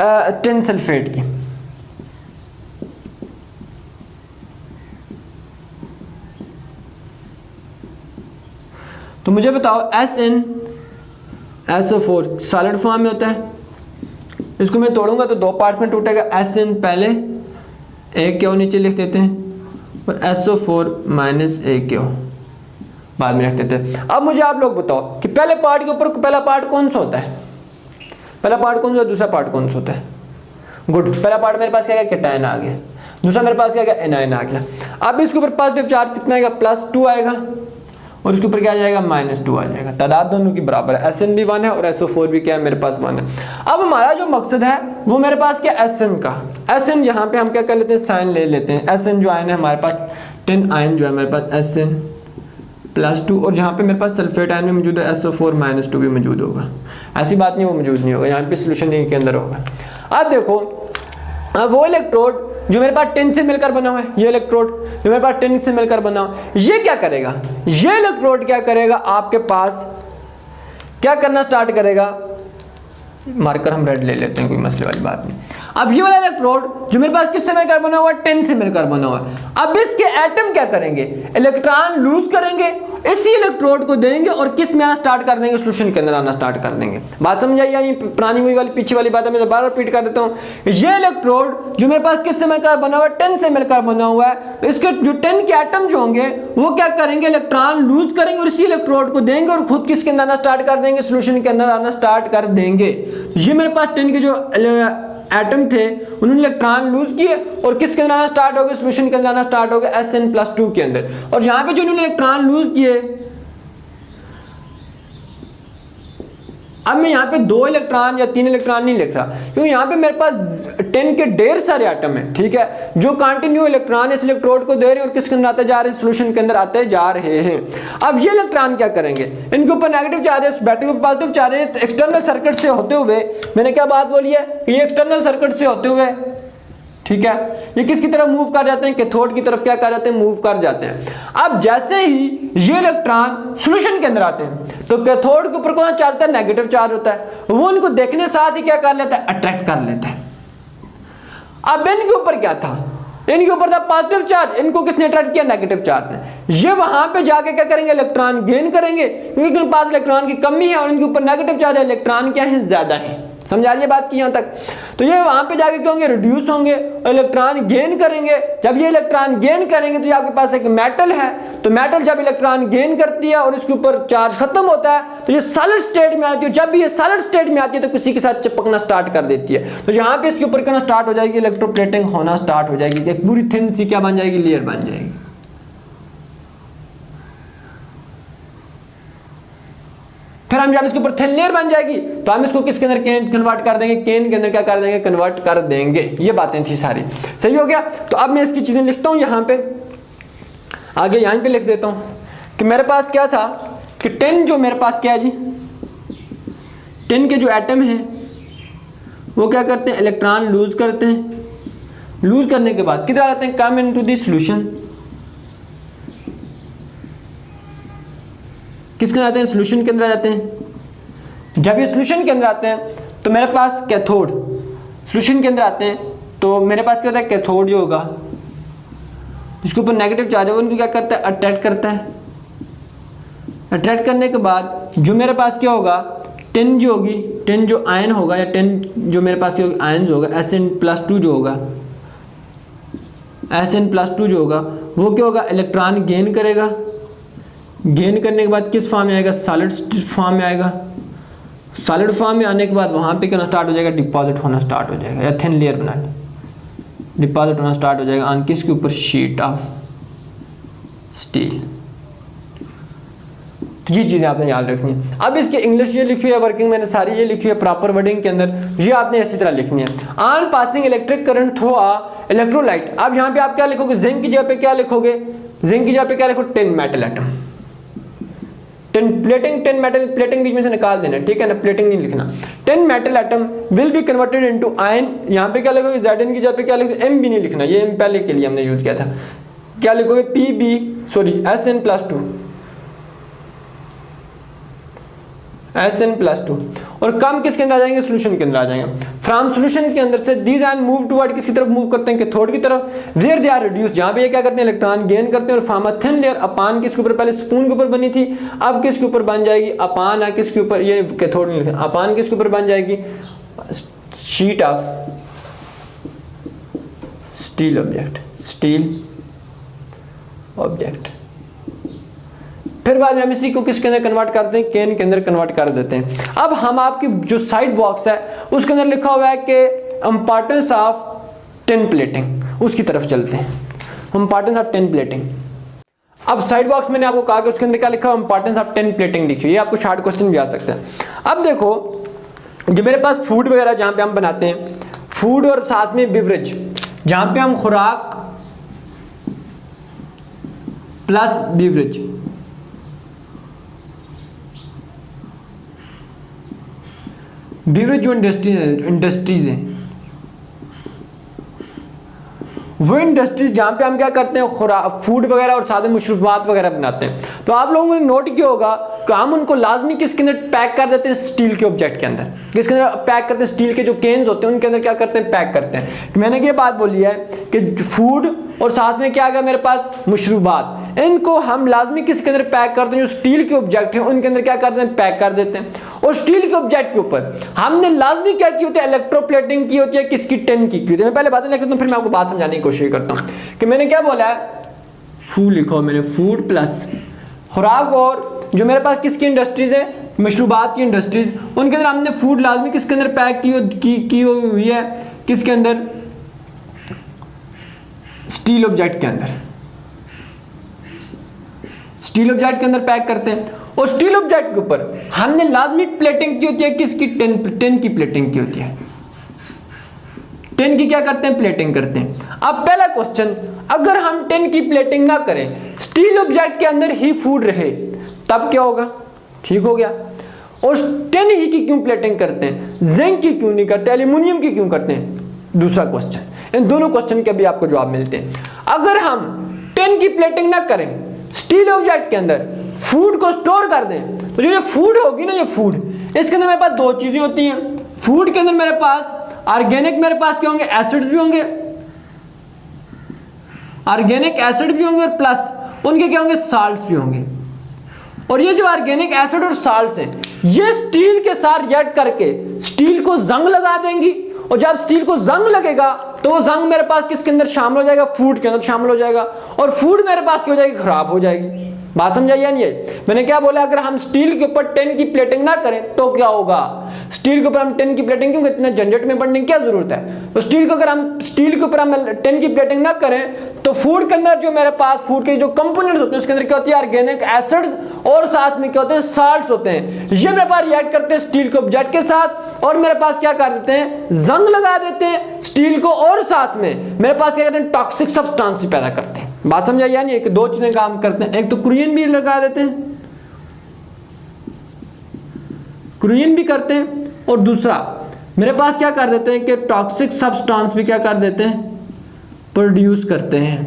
S1: टिन सल्फेट की। तो मुझे बताओ, SnSO4 सॉलिड फॉर्म में होता है, इसको मैं तोड़ूंगा तो दो पार्ट्स में टूटेगा। Sn पहले एक क्यों नीचे लिख देते हैं, और SO4 माइनस एक क्यों बाद में लिख देते हैं। अब मुझे आप लोग बताओ कि पहले पार्ट के ऊपर पहला पार्ट कौन सा होता है, पहला पार्ट कौन सा, दूसरा पार्ट कौन सा होता है, गुड, पहला पार्ट मेरे पास क्या गया, केटायन आ गया। दूसरा मेरे पास क्या गया, एनायन आ गया। अब इसके ऊपर पॉजिटिव चार्ज कितना आएगा, +2 आएगा, और इसके ऊपर क्या आ जाएगा, -2 आ जाएगा। तादाद दोनों की बराबर है, SN भी 1 है और SO4 भी क्या है, मेरे पास 1 है। अब हमारा जो मकसद है वो मेरे पास क्या, SN का। SN यहाँ पे हम क्या कर लेते हैं, साइन ले लेते हैं। SN जो आयन है हमारे पास 10 आयन जो है मेरे पास SN +2, और जहाँ पे मेरे पास सल्फेट आयन में मौजूद है SO4 -2 भी मौजूद होगा। ऐसी बात नहीं वो मौजूद नहीं होगा, यहाँ पे सोल्यूशन के अंदर होगा। अब देखो, अब वो इलेक्ट्रोड जो मेरे पास 10 से मिलकर बना हुआ है, ये इलेक्ट्रोड जो मेरे पास 10 से मिलकर बना हुआ है, ये क्या करेगा, ये इलेक्ट्रोड क्या करेगा, आपके पास क्या करना स्टार्ट करेगा, मार्कर हम रेड ले लेते हैं, कोई मसले वाली बात नहीं। अब ये वाला इलेक्ट्रोड जो मेरे पास किससे मिलकर बना हुआ है, 10 से मिलकर बना हुआ है। अब इसके एटम क्या करेंगे, इलेक्ट्रॉन लूज करेंगे, इसी इलेक्ट्रोड को देंगे और किस में आना स्टार्ट कर देंगे, सोल्यूशन के अंदर आना स्टार्ट कर देंगे। बात समझ आई, यानी पुरानी वही वाली पीछे वाली बात है, मैं दोबारा रिपीट कर देता हूँ। ये इलेक्ट्रोड जो मेरे पास किससे मिलकर बना हुआ है, 10 से मिलकर बना हुआ है, तो इसके जो 10 के एटम जो होंगे वो क्या करेंगे, इलेक्ट्रॉन लूज करेंगे और इसी इलेक्ट्रोड को देंगे और खुद किसके अंदर आना स्टार्ट कर देंगे, सोल्यूशन के अंदर आना स्टार्ट कर देंगे। ये मेरे पास 10 के जो एटम थे उन्होंने इलेक्ट्रॉन लूज किए और किसके अंदर आना स्टार्ट हो गए, सोल्यूशन के अंदर आना स्टार्ट हो गया, SN+2 के अंदर। और यहाँ पे जो उन्होंने इलेक्ट्रॉन लूज किए, अब मैं यहाँ पे 2 इलेक्ट्रॉन या 3 इलेक्ट्रॉन नहीं लिख रहा, क्योंकि यहाँ पे मेरे पास 10 के ढेर सारे एटम हैं, ठीक है, जो कंटिन्यू इलेक्ट्रॉन इस इलेक्ट्रोड को दे रहे हैं और किसके अंदर आते जा रहे हैं, सोल्यूशन के अंदर आते जा रहे हैं। अब ये इलेक्ट्रॉन क्या करेंगे, इनके ऊपर नेगेटिव चार्जेस, बैटरी के पॉजिटिव चार्जेस एक्सटर्नल सर्किट से होते हुए, मैंने क्या बात बोली है कि ये एक्सटर्नल सर्किट से होते हुए, ठीक है, ये किसकी तरफ मूव कर जाते हैं, कैथोड की तरफ क्या कर जाते हैं, मूव कर जाते हैं। अब जैसे ही ये इलेक्ट्रॉन सॉल्यूशन के अंदर आते हैं तो कैथोड के ऊपर कौन सा चार्ज होता है, नेगेटिव चार्ज होता है, वो उनको देखने साथ ही क्या कर लेता है, अट्रैक्ट कर लेता है। अब इनके ऊपर क्या था, इनके ऊपर था पॉजिटिव चार्ज, इनको किसने अट्रैक्ट किया, नेगेटिव चार्ज ने। ये वहां पे जाके क्या करेंगे, इलेक्ट्रॉन गेन करेंगे, क्योंकि इनके पास इलेक्ट्रॉन की कमी है और इनके ऊपर नेगेटिव चार्ज है, इलेक्ट्रॉन क्या है, ज्यादा है। समझ आ रही है बात की यहां तक। तो ये वहां पे जाके क्या होंगे, रिड्यूस होंगे और इलेक्ट्रॉन गेन करेंगे। जब ये इलेक्ट्रॉन गेन करेंगे तो ये आपके पास एक मेटल है, तो मेटल जब इलेक्ट्रॉन गेन करती है और इसके ऊपर चार्ज खत्म होता है तो ये सॉलिड स्टेट में आती है। जब भी ये सॉलिड स्टेट में आती है तो किसी के साथ चिपकना स्टार्ट कर देती है, तो यहाँ पे इसके ऊपर करना स्टार्ट हो जाएगी, इलेक्ट्रोप्लेटिंग होना स्टार्ट हो जाएगी, एक पूरी थिन सी क्या बन जाएगी, लेयर बन जाएगी। फिर हम जब इसके ऊपर थिन लेयर बन जाएगी तो हम इसको किसके अंदर कन्वर्ट कर देंगे, केन के अंदर क्या कर देंगे, कन्वर्ट कर देंगे। ये बातें थी सारी, सही हो गया। तो अब मैं इसकी चीजें लिखता हूं यहां पे, आगे यहां पे लिख देता हूं कि मेरे पास क्या था कि 10 जो मेरे पास क्या है जी, 10 के जो एटम है वो क्या करते हैं, इलेक्ट्रॉन लूज करते हैं, लूज करने के बाद किधर आते हैं, कम इनटू द सॉल्यूशन, किसके अंदर आते हैं, सॉल्यूशन के अंदर आ जाते हैं। जब ये सॉल्यूशन के अंदर आते हैं तो मेरे पास कैथोड, सॉल्यूशन के अंदर आते हैं तो मेरे पास क्या होता है, कैथोड जो होगा जिसके ऊपर नेगेटिव चार्ज है वो उनको क्या करता है, अट्रैक्ट करता है। अट्रैक्ट करने के बाद जो मेरे पास क्या होगा, 10 जो होगी, 10 जो आयन होगा या 10 जो मेरे पास क्या होगा, आयन होगा, SN+2 जो होगा, SN+2 जो होगा वो क्या होगा, इलेक्ट्रॉन गेन करेगा। गेन करने के बाद किस फॉर्म में आएगा, सॉलिड फॉर्म में आएगा। सॉलिड फॉर्म में आने के बाद वहां पे क्या स्टार्ट हो जाएगा, डिपॉजिट होना स्टार्ट हो जाएगा, या थिन लेयर बना डिपॉजिट होना स्टार्ट हो जाएगा ऑन किसके ऊपर, शीट ऑफ स्टील। तो ये चीजें आपने याद रखनी है। अब इसकी इंग्लिश ये लिखी हुई है, वर्किंग मैंने सारी ये लिखी है प्रॉपर वर्डिंग के अंदर, ये आपने इसी तरह लिखनी है। On passing electric current through a electrolyte. अब यहाँ पे आप क्या लिखोगे, जिंक की जगह पे क्या लिखोगे, जिंक की जगह पे क्या लिखो, 10 metal atom, 10 plating, 10 metal plating बीच में से निकाल देना, ठीक है ना, प्लेटिंग नहीं लिखना। 10 metal atom will be converted into ion. यहाँ पे क्या लिखोगे, Zn की जगह पे क्या लिखोगे, M भी नहीं लिखना, ये M पहले के लिए हमने यूज किया था। क्या लिखोगे, SN+2, SN+2। और कम किसके अंदर आ जाएंगे, सोल्यूशन के अंदर आ जाएंगे। फ्रॉम सोल्यूशन के अंदर से दीज आयन मूव टुवर्ड किसकी तरफ मूव करते हैं, कैथोड की तरफ, वेयर दे आर रिड्यूस, जहां पे ये क्या करते हैं, इलेक्ट्रॉन गेन करते हैं और फॉर्म अ थिन लेयर अपान किसके ऊपर, पहले स्पून के ऊपर बनी थी, अब किसके ऊपर बन जाएगी, अपान है किसके ऊपर, ये कैथोड नहीं लिखा, अपान किसके ऊपर बन जाएगी, sheet of steel object, steel object. फिर बाद में हम इसी को किसके अंदर कन्वर्ट करते हैं, केन के अंदर कन्वर्ट कर देते हैं। अब हम आपकी जो साइड बॉक्स है उसके अंदर लिखा हुआ है कि इंपॉर्टेंस ऑफ टिन प्लेटिंग, उसकी तरफ चलते हैं। Importance of tin plating. अब साइड बॉक्स मैंने आपको कहा कि उसके अंदर क्या लिखा है, इंपॉर्टेंस ऑफ टिन प्लेटिंग लिखी, ये आपको शॉर्ट क्वेश्चन भी आ सकता है। अब देखो जो मेरे पास फूड वगैरह जहाँ पे हम बनाते हैं, फूड और साथ में बिवरेज, जहाँ पे हम खुराक प्लस बिवरेज, बिवरेज जो इंडस्ट्रीज हैं, वो इंडस्ट्रीज जहाँ पे हम क्या करते हैं, फूड वगैरह और साथ में मशरूबात वगैरह बनाते हैं। तो आप लोगों ने नोट किया होगा कि हम उनको लाजमी किसके अंदर पैक कर देते हैं, स्टील के ऑब्जेक्ट के अंदर। किसके अंदर पैक करते हैं, स्टील के जो केन्स होते हैं उनके अंदर क्या करते हैं, पैक करते हैं। मैंने ये बात बोली है कि फूड और साथ में क्या आ गया मेरे पास, मशरूबात, इनको हम लाजमी किसके अंदर पैक करते हैं, जो स्टील के ऑब्जेक्ट हैं उनके अंदर क्या करते हैं, पैक कर देते हैं। और स्टील के ऑब्जेक्ट के ऊपर हमने लाजमी क्या की होती है, इलेक्ट्रोप्लेटिंग की होती है, किसकी, टिन की होती है। मैं पहले बातें लिख देता हूं, फिर मैं आपको बात समझाने की कोशिश करता हूं कि मैंने क्या बोला है, फूड लिखो मैंने, फूड प्लस खुराक, और जो मेरे पास किसकी इंडस्ट्रीज है, मशरूबात की इंडस्ट्रीज, उनके अंदर हमने फूड लाजमी किसके अंदर पैक की हुई है, किसके अंदर, स्टील ऑब्जेक्ट के अंदर, स्टील ऑब्जेक्ट के अंदर पैक करते हैं। और स्टील ऑब्जेक्ट के ऊपर हमने लाजमी प्लेटिंग की होती है, किसकी, टिन की प्लेटिंग की होती है। टिन की क्या करते हैं, प्लेटिंग करते हैं। अब पहला क्वेश्चन, अगर हम टिन की प्लेटिंग ना करें, स्टील ऑब्जेक्ट के अंदर ही फूड रहे, तब क्या होगा, ठीक हो गया। और टिन ही की क्यों प्लेटिंग करते हैं, जिंक की क्यों नहीं करते, एल्यूमिनियम की क्यों करते हैं, दूसरा क्वेश्चन। इन दोनों क्वेश्चन के भी आपको जवाब मिलते हैं। अगर हम टिन की प्लेटिंग ना करें, स्टील ऑब्जेक्ट के अंदर फूड को स्टोर कर दें, तो जो ये फूड होगी ना, ये फूड, इसके अंदर मेरे पास दो चीजें होती हैं। फूड के अंदर मेरे पास ऑर्गेनिक, मेरे पास क्या होंगे, एसिड्स भी होंगे, ऑर्गेनिक एसिड भी होंगे, और प्लस उनके क्या होंगे, साल्ट्स भी होंगे। और ये जो ऑर्गेनिक एसिड और साल्ट्स हैं, ये स्टील के साथ रिएक्ट करके स्टील को जंग लगा देंगी। और जब स्टील को जंग लगेगा तो वो जंग मेरे पास किसके अंदर शामिल हो जाएगा, फूड के अंदर शामिल हो जाएगा। और फूड मेरे पास क्या हो जाएगी, खराब हो जाएगी। बात समझ आई या नहीं है? मैंने क्या बोला, अगर हम स्टील के ऊपर टिन की प्लेटिंग ना करें तो क्या होगा, स्टील के ऊपर हम टिन की प्लेटिंग, क्योंकि इतने झंझट में पड़ने की क्या जरूरत है। तो स्टील को अगर हम स्टील के ऊपर हम टिन की प्लेटिंग ना करें तो फूड के अंदर जो मेरे पास फूड के जो कंपोनेंट्स होते हैं उसके अंदर क्या होती है, ऑर्गेनिक एसिड्स और साथ में क्या होते हैं, साल्ट्स होते हैं। ये मेरे पास रिएक्ट करते हैं स्टील के ऑब्जेक्ट के साथ और मेरे पास क्या कर देते हैं, जंग लगा देते हैं स्टील को, और साथ में मेरे पास क्या करते हैं, टॉक्सिक सब्सटेंस भी पैदा करते हैं। बात समझ आई या नहीं? एक दो चीजें काम करते हैं, एक तो क्रुइन भी लगा देते हैं, क्रुइन भी करते हैं, और दूसरा मेरे पास क्या कर देते हैं कि टॉक्सिक सब्सटेंस भी क्या कर देते हैं, प्रोड्यूस करते हैं।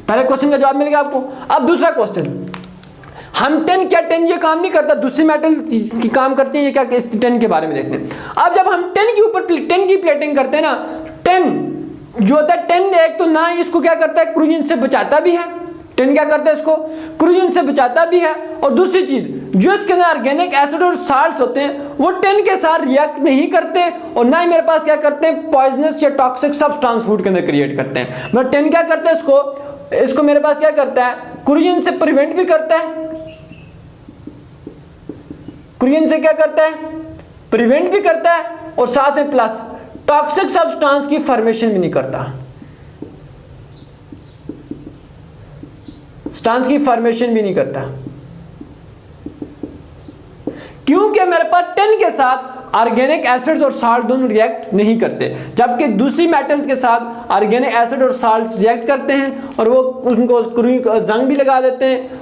S1: पहले क्वेश्चन का जवाब मिल गया आपको। अब दूसरा क्वेश्चन, हम टिन, क्या टिन ये काम नहीं करता, दूसरी मेटल की काम करती है, ये क्या इस टिन के बारे में देखते हैं। अब जब हम टिन के ऊपर टिन की प्लेटिंग करते हैं ना, टिन जो होता है, टिन एक तो ना ही इसको क्या करता है, क्रूजन से बचाता भी है। टिन क्या करता है, इसको क्रूजन से बचाता भी है। और दूसरी चीज, जो इसके अंदर ऑर्गेनिक एसिड और साल्ट्स होते हैं वो टिन के साथ रिएक्ट नहीं करते, और ना ही मेरे पास क्या करते हैं, पॉइजनस या टॉक्सिक सब्सटेंस फूड के अंदर क्रिएट करते हैं। मतलब टिन क्या करता है, इसको मेरे पास क्या करता है, क्रूजन से प्रिवेंट भी करता है, क्रूजन से क्या करता है, प्रिवेंट भी करता है, और साथ में प्लस टॉक्सिक सब्सटेंस की फॉर्मेशन भी नहीं करता, सब्सटेंस की फॉर्मेशन भी नहीं करता। क्योंकि मेरे पास टिन के साथ ऑर्गेनिक एसिड्स और साल्ट दोनों रिएक्ट नहीं करते, जबकि दूसरी मेटल्स के साथ ऑर्गेनिक एसिड और साल्ट रिएक्ट करते हैं और वो उनको जंग भी लगा देते हैं,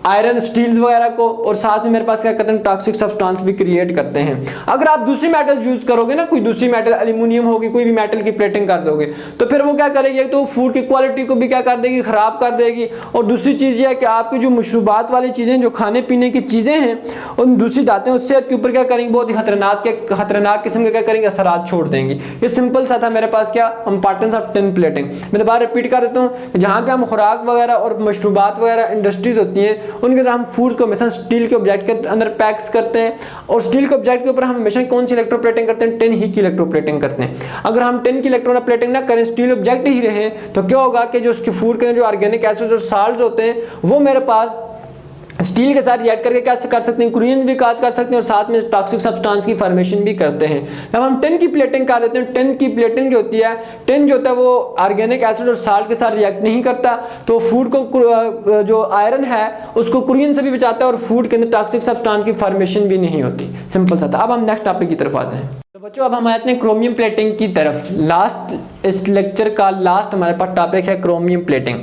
S1: आयरन स्टील वगैरह को, और साथ में मेरे पास क्या करते हैं, टॉक्सिक सब्सटेंस भी क्रिएट करते हैं। अगर आप दूसरी मेटल यूज करोगे ना, कोई दूसरी मेटल, एल्यूमिनियम होगी, कोई भी मेटल की प्लेटिंग कर दोगे, तो फिर वो क्या करेगी, तो फूड की क्वालिटी को भी क्या कर देगी, खराब कर देगी। और दूसरी चीज ये है कि आपकी जो मशरूबात वाली चीजें, जो खाने पीने की चीजें हैं, उन दूसरी दातें उस सेहत के ऊपर क्या करेंगी, बहुत ही खतरनाक किस्म के क्या करेंगे, असरात छोड़ देंगी। ये सिंपल सा था मेरे पास क्या, इंपॉर्टेंस ऑफ टिन प्लेटिंग। मैं दोबारा रिपीट कर देता हूँ, जहाँ पे हम खुराक वगैरह और मशरूबात वगैरह इंडस्ट्रीज होती हैं, उनके अंदर हम फूड को हमेशा स्टील के ऑब्जेक्ट के अंदर पैक्स करते हैं, और स्टील के ऑब्जेक्ट के ऊपर हम हमेशा कौन सी इलेक्ट्रोप्लेटिंग करते हैं, टिन ही की इलेक्ट्रोप्लेटिंग करते हैं। अगर हम टिन की इलेक्ट्रोप्लेटिंग ना करें, स्टील ऑब्जेक्ट ही रहे, तो क्या होगा कि जो उसके फूड के जो ऑर्गेनिक एसिड्स और साल्ट्स होते हैं वो मेरे पास स्टील के साथ रिएक्ट करके क्या कर सकते हैं, क्रूरियन भी काज कर सकते हैं और साथ में टॉक्सिक सब्सटेंस की फॉर्मेशन भी करते हैं। जब हम टिन की प्लेटिंग कर देते हैं, टिन की प्लेटिंग जो होती है, टिन जो होता है वो ऑर्गेनिक एसिड और साल्ट के साथ रिएक्ट नहीं करता, तो फूड को जो आयरन है उसको क्रूरियन से भी बचाता है और फूड के अंदर टॉक्सिक सब्सटेंस की फॉर्मेशन भी नहीं होती। सिंपल सा था। अब हम नेक्स्ट टॉपिक की तरफ आते हैं। तो बच्चों अब हम आते हैं क्रोमियम प्लेटिंग की तरफ। लास्ट इस लेक्चर का लास्ट हमारे पास टॉपिक है क्रोमियम प्लेटिंग।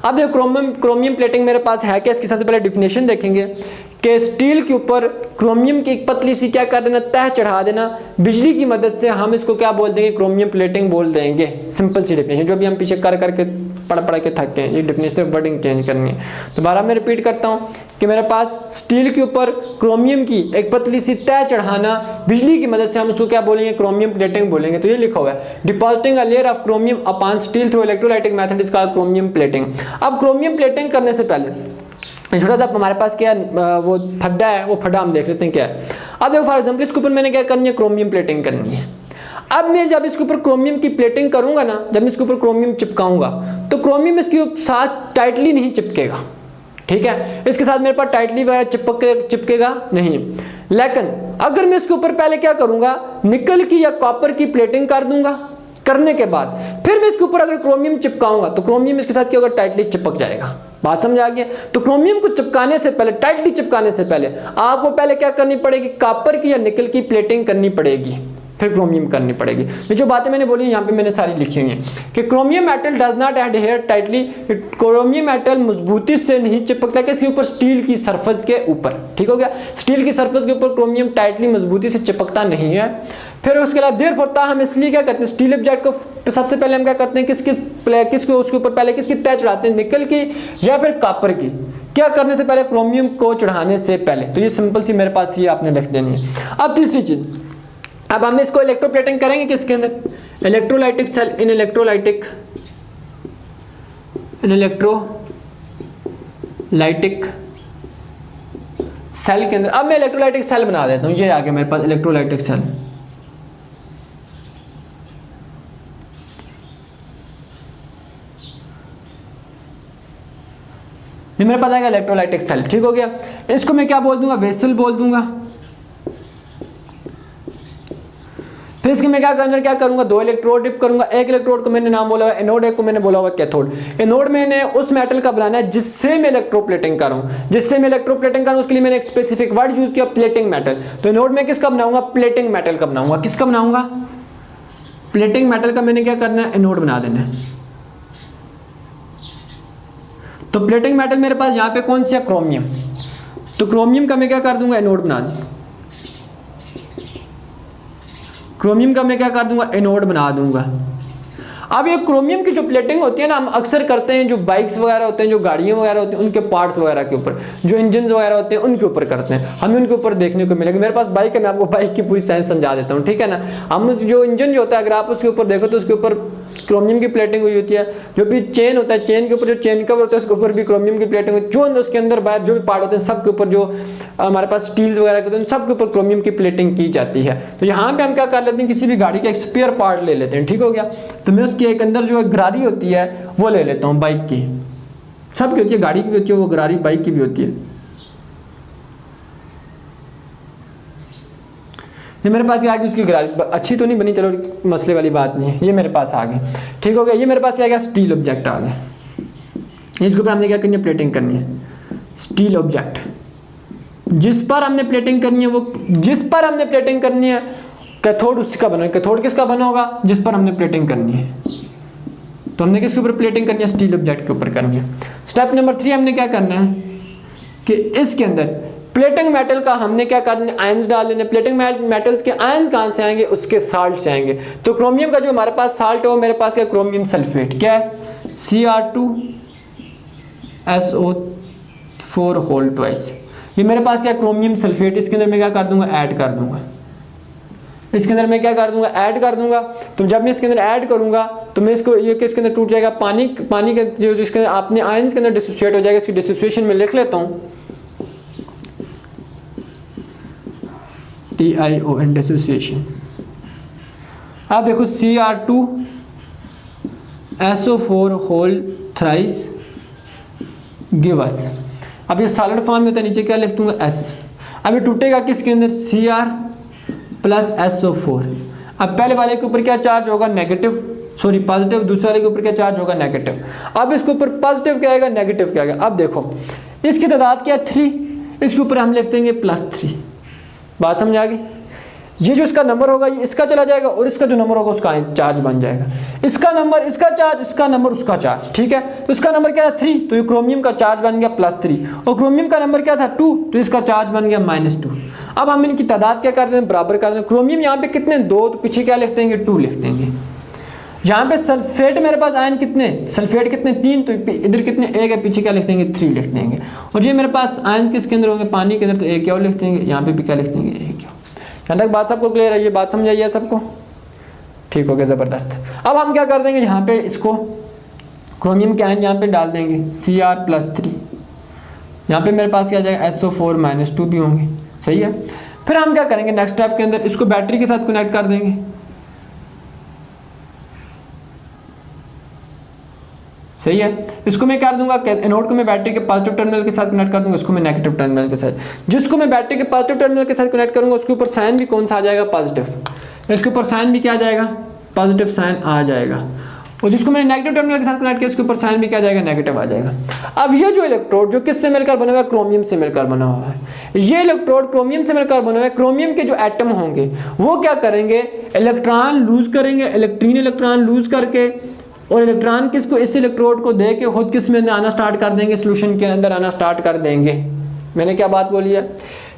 S1: अब देखो क्रोमियम प्लेटिंग मेरे पास है क्या, इसकी सबसे पहले डिफिनेशन देखेंगे कि स्टील के ऊपर क्रोमियम की एक पतली सी क्या कर देना, तह चढ़ा देना बिजली की मदद से, हम इसको क्या बोल देंगे, क्रोमियम प्लेटिंग बोल देंगे। सिंपल सी डिफिनेशन जो भी हम पीछे कर करके पढ़ के थक गए, ये डिफिनेशन वर्डिंग चेंज करनी है। दोबारा मैं रिपीट करता हूँ कि मेरे पास स्टील के ऊपर क्रोमियम की एक पतली सी तह चढ़ाना बिजली की मदद से, हम उसको क्या बोलेंगे, क्रोमियम प्लेटिंग बोलेंगे। तो ये लिखा हुआ है, depositing a layer of chromium upon steel through electrolytic method is called chromium plating. अब क्रोमियम प्लेटिंग करने से पहले छोटा सा हमारे पास क्या वो फड्डा है, वो फड्डा हम देख लेते हैं क्या है। अब देखो फॉर एग्जांपल इसके ऊपर मैंने क्या करनी है, क्रोमियम प्लेटिंग करनी है। अब मैं जब इसके ऊपर क्रोमियम की प्लेटिंग करूंगा ना, जब मैं इसके ऊपर क्रोमियम चिपकाऊंगा तो क्रोमियम इसके साथ टाइटली नहीं चिपकेगा, ठीक है, इसके साथ मेरे पास टाइटली वगैरह चिपकेगा नहीं। लेकिन अगर मैं इसके ऊपर पहले क्या करूंगा, निकल की या कॉपर की प्लेटिंग कर दूंगा, करने के बाद फिर मैं इसके ऊपर अगर क्रोमियम चिपकाऊंगा तो क्रोमियम इसके साथ क्या होगा, टाइटली चिपक जाएगा। बात समझ आ गया। तो क्रोमियम को चिपकाने से पहले, टाइटली चिपकाने से पहले आपको पहले क्या करनी पड़ेगी, कॉपर की या निकल की प्लेटिंग करनी पड़ेगी, फिर क्रोमियम करनी पड़ेगी। ये जो बातें मैंने बोली यहाँ पे मैंने सारी लिखी हुई हैं कि chromium metal does not adhere tightly, chromium metal मजबूती से नहीं चिपकता कि इसके ऊपर स्टील की सरफेस के ऊपर, ठीक हो गया, स्टील की सरफेस के ऊपर क्रोमियम टाइटली मजबूती से चिपकता नहीं है। फिर उसके अलावा देयरफॉर हम इसलिए क्या करते हैं, स्टील ऑब्जेक्ट को सबसे पहले हम क्या करते हैं, किसको उसके ऊपर पहले किसकी तह चढ़ाते हैं, निकल की या फिर कॉपर की, क्या करने से पहले, क्रोमियम को चढ़ाने से पहले। तो ये सिंपल सी मेरे पास थी, आपने लिख देनी है। अब तीसरी चीज, अब हम इसको इलेक्ट्रोप्लेटिंग करेंगे किसके अंदर, इलेक्ट्रोलाइटिक सेल, इन इलेक्ट्रोलाइटिक सेल के अंदर। अब मैं इलेक्ट्रोलाइटिक सेल बना देता हूं, ये आ गया मेरे पास इलेक्ट्रोलाइटिक सेल। ये मेरे पास आएगा इलेक्ट्रोलाइटिक सेल, ठीक हो गया। इसको मैं क्या बोल दूंगा, वेसल बोल दूंगा। फिर इसके मैं क्या करूंगा, दो इलेक्ट्रोड डिप करूंगा। एक इलेक्ट्रोड को मैंने नाम बोला हुआ एनोड, एक को मैंने बोला हुआ कैथोड। एनोड मैंने उस मेटल का बनाना है जिससे मैं इलेक्ट्रोप्लेटिंग करूं, उसके लिए मैंने एक स्पेसिफिक वर्ड यूज किया, प्लेटिंग मेटल। तो एनोड में किसका बनाऊंगा, प्लेटिंग मेटल का बनाऊंगा। किसका बनाऊंगा, प्लेटिंग मेटल का मैंने क्या करना है, एनोड बना देना है। तो प्लेटिंग मेटल मेरे पास यहाँ पे कौन सी है, क्रोमियम। तो क्रोमियम का मैं क्या कर दूंगा, एनोड बना दूंगा। क्रोमियम का मैं क्या कर दूंगा, एनोड बना दूंगा। अब ये क्रोमियम की जो प्लेटिंग होती है ना, हम अक्सर करते हैं जो बाइक्स वगैरह होते हैं, जो गाड़ियां वगैरह होती हैं, उनके पार्ट्स वगैरह के ऊपर, जो इंजन वगैरह होते हैं उनके ऊपर करते हैं। हमें उनके ऊपर देखने को मिलेगा। मेरे पास बाइक है, मैं आपको बाइक की पूरी साइंस समझा देता हूँ, ठीक है ना। हम जो इंजन जो होता है, अगर आप उसके ऊपर देखो तो उसके ऊपर क्रोमियम की प्लेटिंग हुई होती है। जो भी चेन होता है, चेन के ऊपर जो चेन कवर होता है उसके ऊपर भी क्रोमियम की प्लेटिंग होती है। जो अंदर उसके अंदर बाहर जो भी पार्ट होते हैं सबके ऊपर, जो हमारे पास स्टील वगैरह के होते हैं सबके ऊपर क्रोमियम की प्लेटिंग की जाती है। तो यहाँ पे हम क्या कर लेते हैं, किसी भी गाड़ी का एक स्पेयर पार्ट ले लेते हैं, ठीक हो गया। तो मैं उसके एक अंदर जो गरारी होती है वो ले लेता हूँ, बाइक की सबकी होती है, गाड़ी की भी होती है वो गरारी, बाइक की भी होती है। ये मेरे पास आ गई उसकी गरारी, अच्छी तो नहीं बनी, चलो मसले वाली बात नहीं है, ये मेरे पास आ गई, ठीक हो गया। ये मेरे पास क्या गया, स्टील ऑब्जेक्ट आ गया। इसके ऊपर हमने क्या करनी है, प्लेटिंग करनी है। स्टील ऑब्जेक्ट जिस पर हमने प्लेटिंग करनी है, वो जिस पर हमने प्लेटिंग करनी है, कैथोड उसका बना, कैथोड किसका बना होगा, जिस पर हमने प्लेटिंग करनी है। तो हमने किसके ऊपर प्लेटिंग करनी है, स्टील ऑब्जेक्ट के ऊपर करनी है। स्टेप नंबर 3 हमने क्या करना है कि इसके अंदर प्लेटिंग मेटल का हमने क्या करना है, आयंस डाल लेने। प्लेटिंग मेटल्स के आयंस कहाँ से आएंगे, उसके साल्ट से आएंगे। तो क्रोमियम का जो हमारे पास साल्ट है वो मेरे पास क्या, क्रोमियम सल्फेट, क्या है, Cr2SO4 होल ट्वाइस। ये मेरे पास क्या, क्रोमियम सल्फेट। इसके अंदर मैं क्या कर दूंगा, ऐड कर दूंगा। इसके अंदर मैं क्या कर दूंगा, ऐड कर दूंगा। तो जब मैं इसके अंदर ऐड करूंगा तो मैं इसको, ये किसके अंदर टूट जाएगा, पानी का जो इसके अंदर अपने आयंस के अंदर डिसोसिएट हो जाएगा। इसकी डिसोसिएशन में लिख लेता हूँ, TiON डिसोसिएशन। अब देखो Cr2SO4 whole thrice give us, अब ये सॉलिड फॉर्म में होता है, नीचे क्या लिख दूंगा S। अब ये टूटेगा किसके अंदर, Cr प्लस SO4। अब पहले वाले के ऊपर क्या चार्ज होगा, नेगेटिव, सॉरी पॉजिटिव, दूसरे वाले के ऊपर क्या चार्ज होगा, नेगेटिव। अब इसके ऊपर पॉजिटिव क्या आएगा, नेगेटिव क्या आएगा। अब देखो इसकी तादाद क्या 3, इसके ऊपर हम लिख देंगे +3। बात समझ आ गई। ये जो इसका नंबर होगा ये इसका चला जाएगा और इसका जो नंबर होगा उसका चार्ज बन जाएगा। इसका नंबर इसका चार्ज, इसका नंबर उसका चार्ज, ठीक है। तो इसका नंबर क्या था 3, तो ये क्रोमियम का चार्ज बन गया +3, और क्रोमियम का नंबर क्या था 2, तो इसका चार्ज बन गया -2। अब हम इनकी तादाद क्या कर दें, बराबर कर दें। क्रोमियम यहाँ पे कितने 2, तो पीछे क्या लिख देंगे 2 लिख देंगे। यहाँ पे सल्फेट मेरे पास आयन कितने, सल्फेट कितने 3, तो इधर कितने 1 है, पीछे क्या लिख देंगे 3 लिख देंगे। और ये मेरे पास आयन किसके अंदर होंगे, पानी के अंदर, तो 1 क्या लिख देंगे, यहाँ पे भी क्या लिख देंगे 1 क्या। यहाँ तक बात सबको क्लियर है, ये बात समझ आई है सबको, ठीक हो गया, ज़बरदस्त। अब हम क्या कर देंगे, यहाँ पे इसको क्रोमियम के आयन यहाँ पे डाल देंगे Cr+3, यहाँ पे मेरे पास क्या आ जाएगा SO4 -2 भी होंगे, सही है। फिर हम क्या करेंगे नेक्स्ट स्टेप के अंदर, इसको बैटरी के साथ कनेक्ट कर देंगे, सही है। इसको मैं कर दूंगा, एनोड को मैं बैटरी के पॉजिटिव टर्मिनल के साथ कनेक्ट कर दूंगा, इसको मैं नेगेटिव टर्मिनल के साथ। जिसको मैं बैटरी के पॉजिटिव टर्मिनल के साथ कनेक्ट करूंगा उसके ऊपर साइन भी कौन सा आ जाएगा, पॉजिटिव। इसके ऊपर साइन भी क्या आ जाएगा, पॉजिटिव साइन आ जाएगा। और जिसको मैंने नेगेटिव टर्मिनल के साथ कनेक्ट किया उसके ऊपर साइन भी क्या आ जाएगा, नेगेटिव आ जाएगा। अब ये जो इलेक्ट्रोड जो किससे मिलकर बना हुआ है, क्रोमियम से मिलकर बना हुआ है। ये इलेक्ट्रोड क्रोमियम से मिलकर बना हुआ है। क्रोमियम के जो एटम होंगे वो क्या करेंगे, इलेक्ट्रॉन लूज करेंगे, इलेक्ट्रीन इलेक्ट्रॉन लूज करके, और इलेक्ट्रॉन किसको, इस इलेक्ट्रोड को दे के खुद किस में आना स्टार्ट कर देंगे, सोल्यूशन के अंदर आना स्टार्ट कर देंगे। मैंने क्या बात बोली है,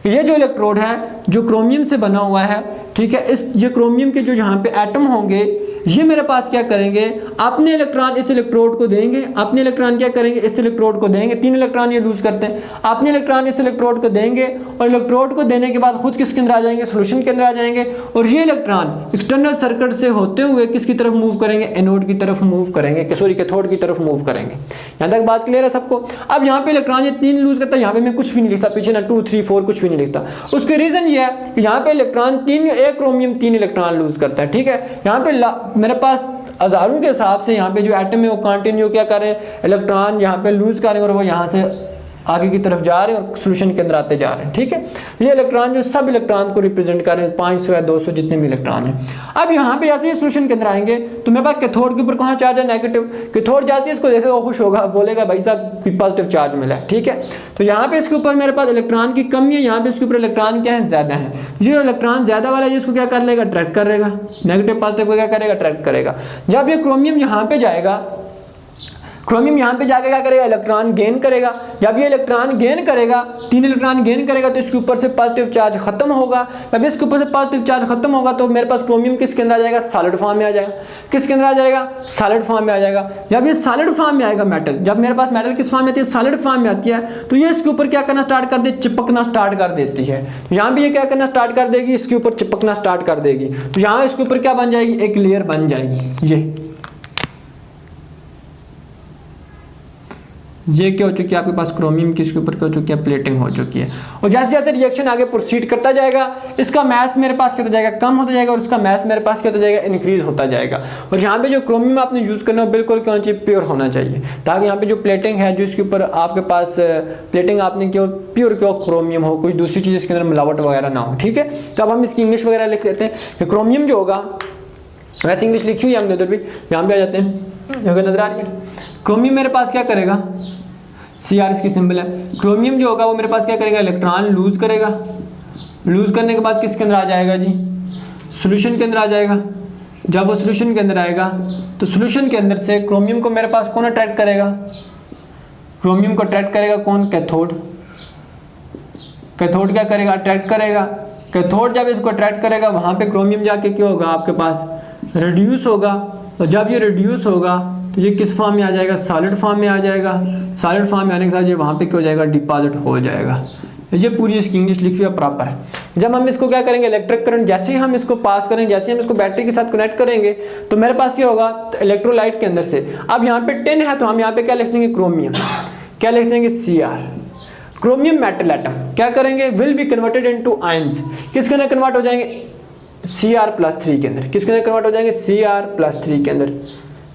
S1: ये जो इलेक्ट्रोड है जो क्रोमियम से बना हुआ है, ठीक है, इस ये क्रोमियम के जो यहाँ पे एटम होंगे ये मेरे पास क्या करेंगे, अपने इलेक्ट्रॉन इस इलेक्ट्रोड को देंगे, अपने इलेक्ट्रॉन क्या करेंगे, इस इलेक्ट्रोड को देंगे। 3 इलेक्ट्रॉन ये लूज करते हैं, अपने इलेक्ट्रॉन इस इलेक्ट्रोड को देंगे, और इलेक्ट्रोड को देने के बाद खुद किसके अंदर आ जाएंगे, सोल्यूशन के अंदर आ जाएंगे। और ये इलेक्ट्रॉन एक्सटर्नल सर्किट से होते हुए किसकी तरफ मूव करेंगे, एनोड की तरफ मूव करेंगे, सॉरी कैथोड की तरफ मूव करेंगे। यहाँ तक बात क्लियर है सबको। अब यहाँ पे इलेक्ट्रॉन ये 3 लूज करता है, यहाँ पे मैं कुछ भी नहीं लिखता, पीछे ना 2 3 4 कुछ भी नहीं लिखता। उसके रीजन ये है कि यहाँ पे इलेक्ट्रॉन 3, एक क्रोमियम 3 इलेक्ट्रॉन लूज करता है, ठीक है। यहाँ पे मेरे पास हजारों के हिसाब से यहाँ पे जो एटम है वो कंटिन्यू क्या करें, इलेक्ट्रॉन यहाँ पे लूज करें और वो यहाँ से आगे की तरफ जा रहे हैं और सोल्यूशन के अंदर आते जा रहे हैं, ठीक है। ये इलेक्ट्रॉन जो सब इलेक्ट्रॉन को रिप्रेजेंट कर रहे हैं, 500 या 200 जितने भी इलेक्ट्रॉन हैं। अब यहाँ पे जैसे ये सोल्यूशन के अंदर आएंगे तो मेरे पास कैथोड के ऊपर कहाँ चार्ज है, नेगेटिव। कैथोड जैसे इसको देखेगा खुश होगा, बोलेगा भाई साहब पॉजिटिव चार्ज मिला है, ठीक है। तो यहाँ पे इसके ऊपर मेरे पास इलेक्ट्रॉन की कमी है, यहाँ पे इसके ऊपर इलेक्ट्रॉन क्या है, ज्यादा है। ये इलेक्ट्रॉन ज्यादा वाला है इसको क्या कर लेगा, अट्रैक्ट करेगा, नेगेटिव पॉजिटिव को क्या करेगा, अट्रैक्ट करेगा। जब ये क्रोमियम यहाँ पे जाएगा, क्रोमियम यहाँ पे जाके क्या करेगा, इलेक्ट्रॉन गेन करेगा। जब ये इलेक्ट्रॉन गेन करेगा, 3 इलेक्ट्रॉन गेन करेगा तो इसके ऊपर से पॉजिटिव चार्ज खत्म होगा। जब इसके ऊपर से पॉजिटिव चार्ज खत्म होगा तो मेरे पास क्रोमियम किसके अंदर आ जाएगा, सॉलिड फॉर्म में आ जाएगा। किसके अंदर आ जाएगा, सॉलिड फॉर्म में आ जाएगा। जब ये सॉलिड फॉर्म में आएगा मेटल, जब मेरे पास मेटल किस फॉर्म में आती है, सॉलिड फॉर्म में आती है, तो ये इसके ऊपर क्या करना स्टार्ट कर दे, चिपकना स्टार्ट कर देती है। यहाँ भी ये क्या करना स्टार्ट कर देगी, इसके ऊपर चिपकना स्टार्ट कर देगी। तो यहाँ इसके ऊपर क्या बन जाएगी, एक लेयर बन जाएगी। ये क्या हो चुकी है आपके पास, क्रोमियम की इसके ऊपर क्या हो चुकी है, प्लेटिंग हो चुकी है। और जैसे जैसे रिएक्शन आगे प्रोसीड करता जाएगा, इसका मैस मेरे पास क्या होता जाएगा, कम होता जाएगा, और इसका मैस मेरे पास क्या होता जाएगा, इंक्रीज होता जाएगा। और यहाँ पे जो क्रोमियम आपने यूज़ करना है बिल्कुल क्या होना चाहिए, प्योर होना चाहिए, ताकि यहाँ पे जो प्लेटिंग है, जो इसके ऊपर आपके पास प्लेटिंग आपने क्यों प्योर क्यों क्रोमियम हो, कोई दूसरी चीज़ इसके अंदर मिलावट वगैरह ना हो, ठीक है। तो अब हम इसकी इंग्लिश वगैरह लिख देते हैं कि क्रोमियम जो होगा, वैसे इंग्लिश लिखी हुई है हमने उधर भी, यहाँ पे आ जाते हैं, नजर आ रही है। क्रोमियम मेरे पास क्या करेगा, Cr इसकी सिंबल है। क्रोमियम जो होगा वो मेरे पास क्या करेगा, इलेक्ट्रॉन लूज करेगा। लूज करने के बाद किसके अंदर आ जाएगा जी, सॉल्यूशन के अंदर आ जाएगा। जब वो सॉल्यूशन के अंदर आएगा तो सॉल्यूशन के अंदर से क्रोमियम को मेरे पास कौन अट्रैक्ट करेगा, क्रोमियम को अट्रैक्ट करेगा कौन, कैथोड। कैथोड क्या करेगा, अट्रैक्ट करेगा। कैथोड जब इसको अट्रैक्ट करेगा वहाँ पे क्रोमियम जाके क्या होगा, आपके पास रिड्यूस होगा। और जब ये रिड्यूस होगा तो ये किस फॉर्म में आ जाएगा, सॉलिड फॉर्म में आ जाएगा। सॉलिड फॉर्म में आने के साथ ये वहाँ पे क्या हो जाएगा, डिपॉजिट हो जाएगा। ये पूरी इसकी इंग्लिश लिखी हुई है प्रॉपर। जब हम इसको क्या करेंगे, इलेक्ट्रिक करंट जैसे ही हम इसको पास करेंगे, जैसे ही हम इसको बैटरी के साथ कनेक्ट करेंगे तो मेरे पास क्या होगा, तो इलेक्ट्रोलाइट के अंदर से, अब यहाँ पे 10 है तो हम यहाँ पे क्या लिख देंगे, क्रोमियम। क्या लिख देंगे, Cr। क्रोमियम मेटल एटम क्या करेंगे, will be converted into ions. किसके अंदर कन्वर्ट हो जाएंगे, Cr+3 के अंदर। किसके अंदर कन्वर्ट हो जाएंगे, Cr+3 के अंदर।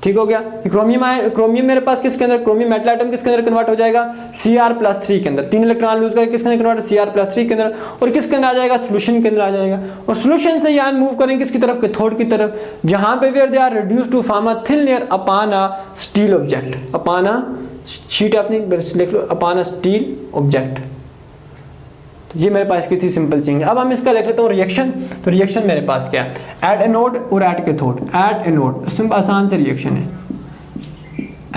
S1: ठीक हो गया। क्रोमियम मेरे पास किसके अंदर, क्रोमियम मेटल आइटम किसके अंदर कन्वर्ट हो जाएगा, Cr+3 के अंदर। 3 इलेक्ट्रॉन लूज करके किसके अंदर कन्वर्ट, Cr+3 के अंदर। और किसके अंदर आ जाएगा, सोल्यूशन के अंदर आ जाएगा। और सोल्यूशन से यहाँ मूव करेंगे किसकी तरफ, कैथोड की तरफ, जहां पे where they are reduce to form a thin layer upon a steel object, upon a sheet of, लिख लो अपॉन अ स्टील ऑब्जेक्ट। ये मेरे पास की थी सिंपल चीज। अब हम इसका लिख लेते हैं रिएक्शन। तो रिएक्शन मेरे पास क्या है, एट एनोड और एट कैथोड। एट एनोड इसमें आसान से रिएक्शन है,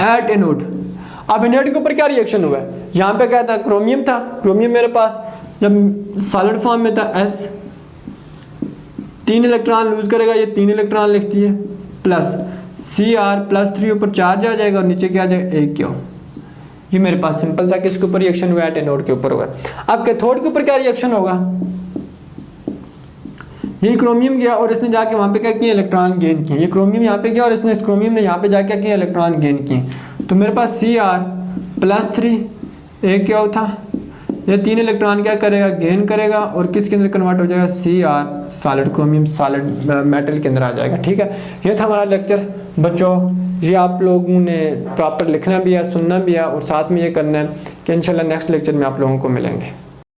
S1: एट एनोड। अब एनोड के ऊपर क्या रिएक्शन हुआ है, यहाँ पे क्या था, क्रोमियम था। क्रोमियम मेरे पास जब सॉलिड फॉर्म में था S, 3 इलेक्ट्रॉन लूज करेगा, ये 3 इलेक्ट्रॉन लिखती है, प्लस Cr+3 ऊपर चार्ज आ जाएगा और नीचे क्या आ जाएगा, एक क्यों। ये मेरे पास सिंपल सा किसके ऊपर रिएक्शन हुआ है, एनोड के ऊपर हुआ। अब कैथोड के ऊपर क्या रिएक्शन होगा, ये क्रोमियम गया और इसने जाके वहां पे क्या किया, इलेक्ट्रॉन गेन किए। ये क्रोमियम यहाँ पे गया और इसने, इस क्रोमियम ने यहाँ पे जाके क्या किया, इलेक्ट्रॉन गेन किए। तो मेरे पास Cr+3 एक क्या था, ये 3 इलेक्ट्रॉन क्या करेगा, गेन करेगा और किसके अंदर कन्वर्ट हो जाएगा, Cr solid, chromium solid metal के अंदर आ जाएगा। ठीक है, ये था हमारा लेक्चर बच्चों। ये आप लोगों ने प्रॉपर लिखना भी है, सुनना भी है और साथ में ये करना है कि इंशाल्लाह नेक्स्ट लेक्चर में आप लोगों को मिलेंगे।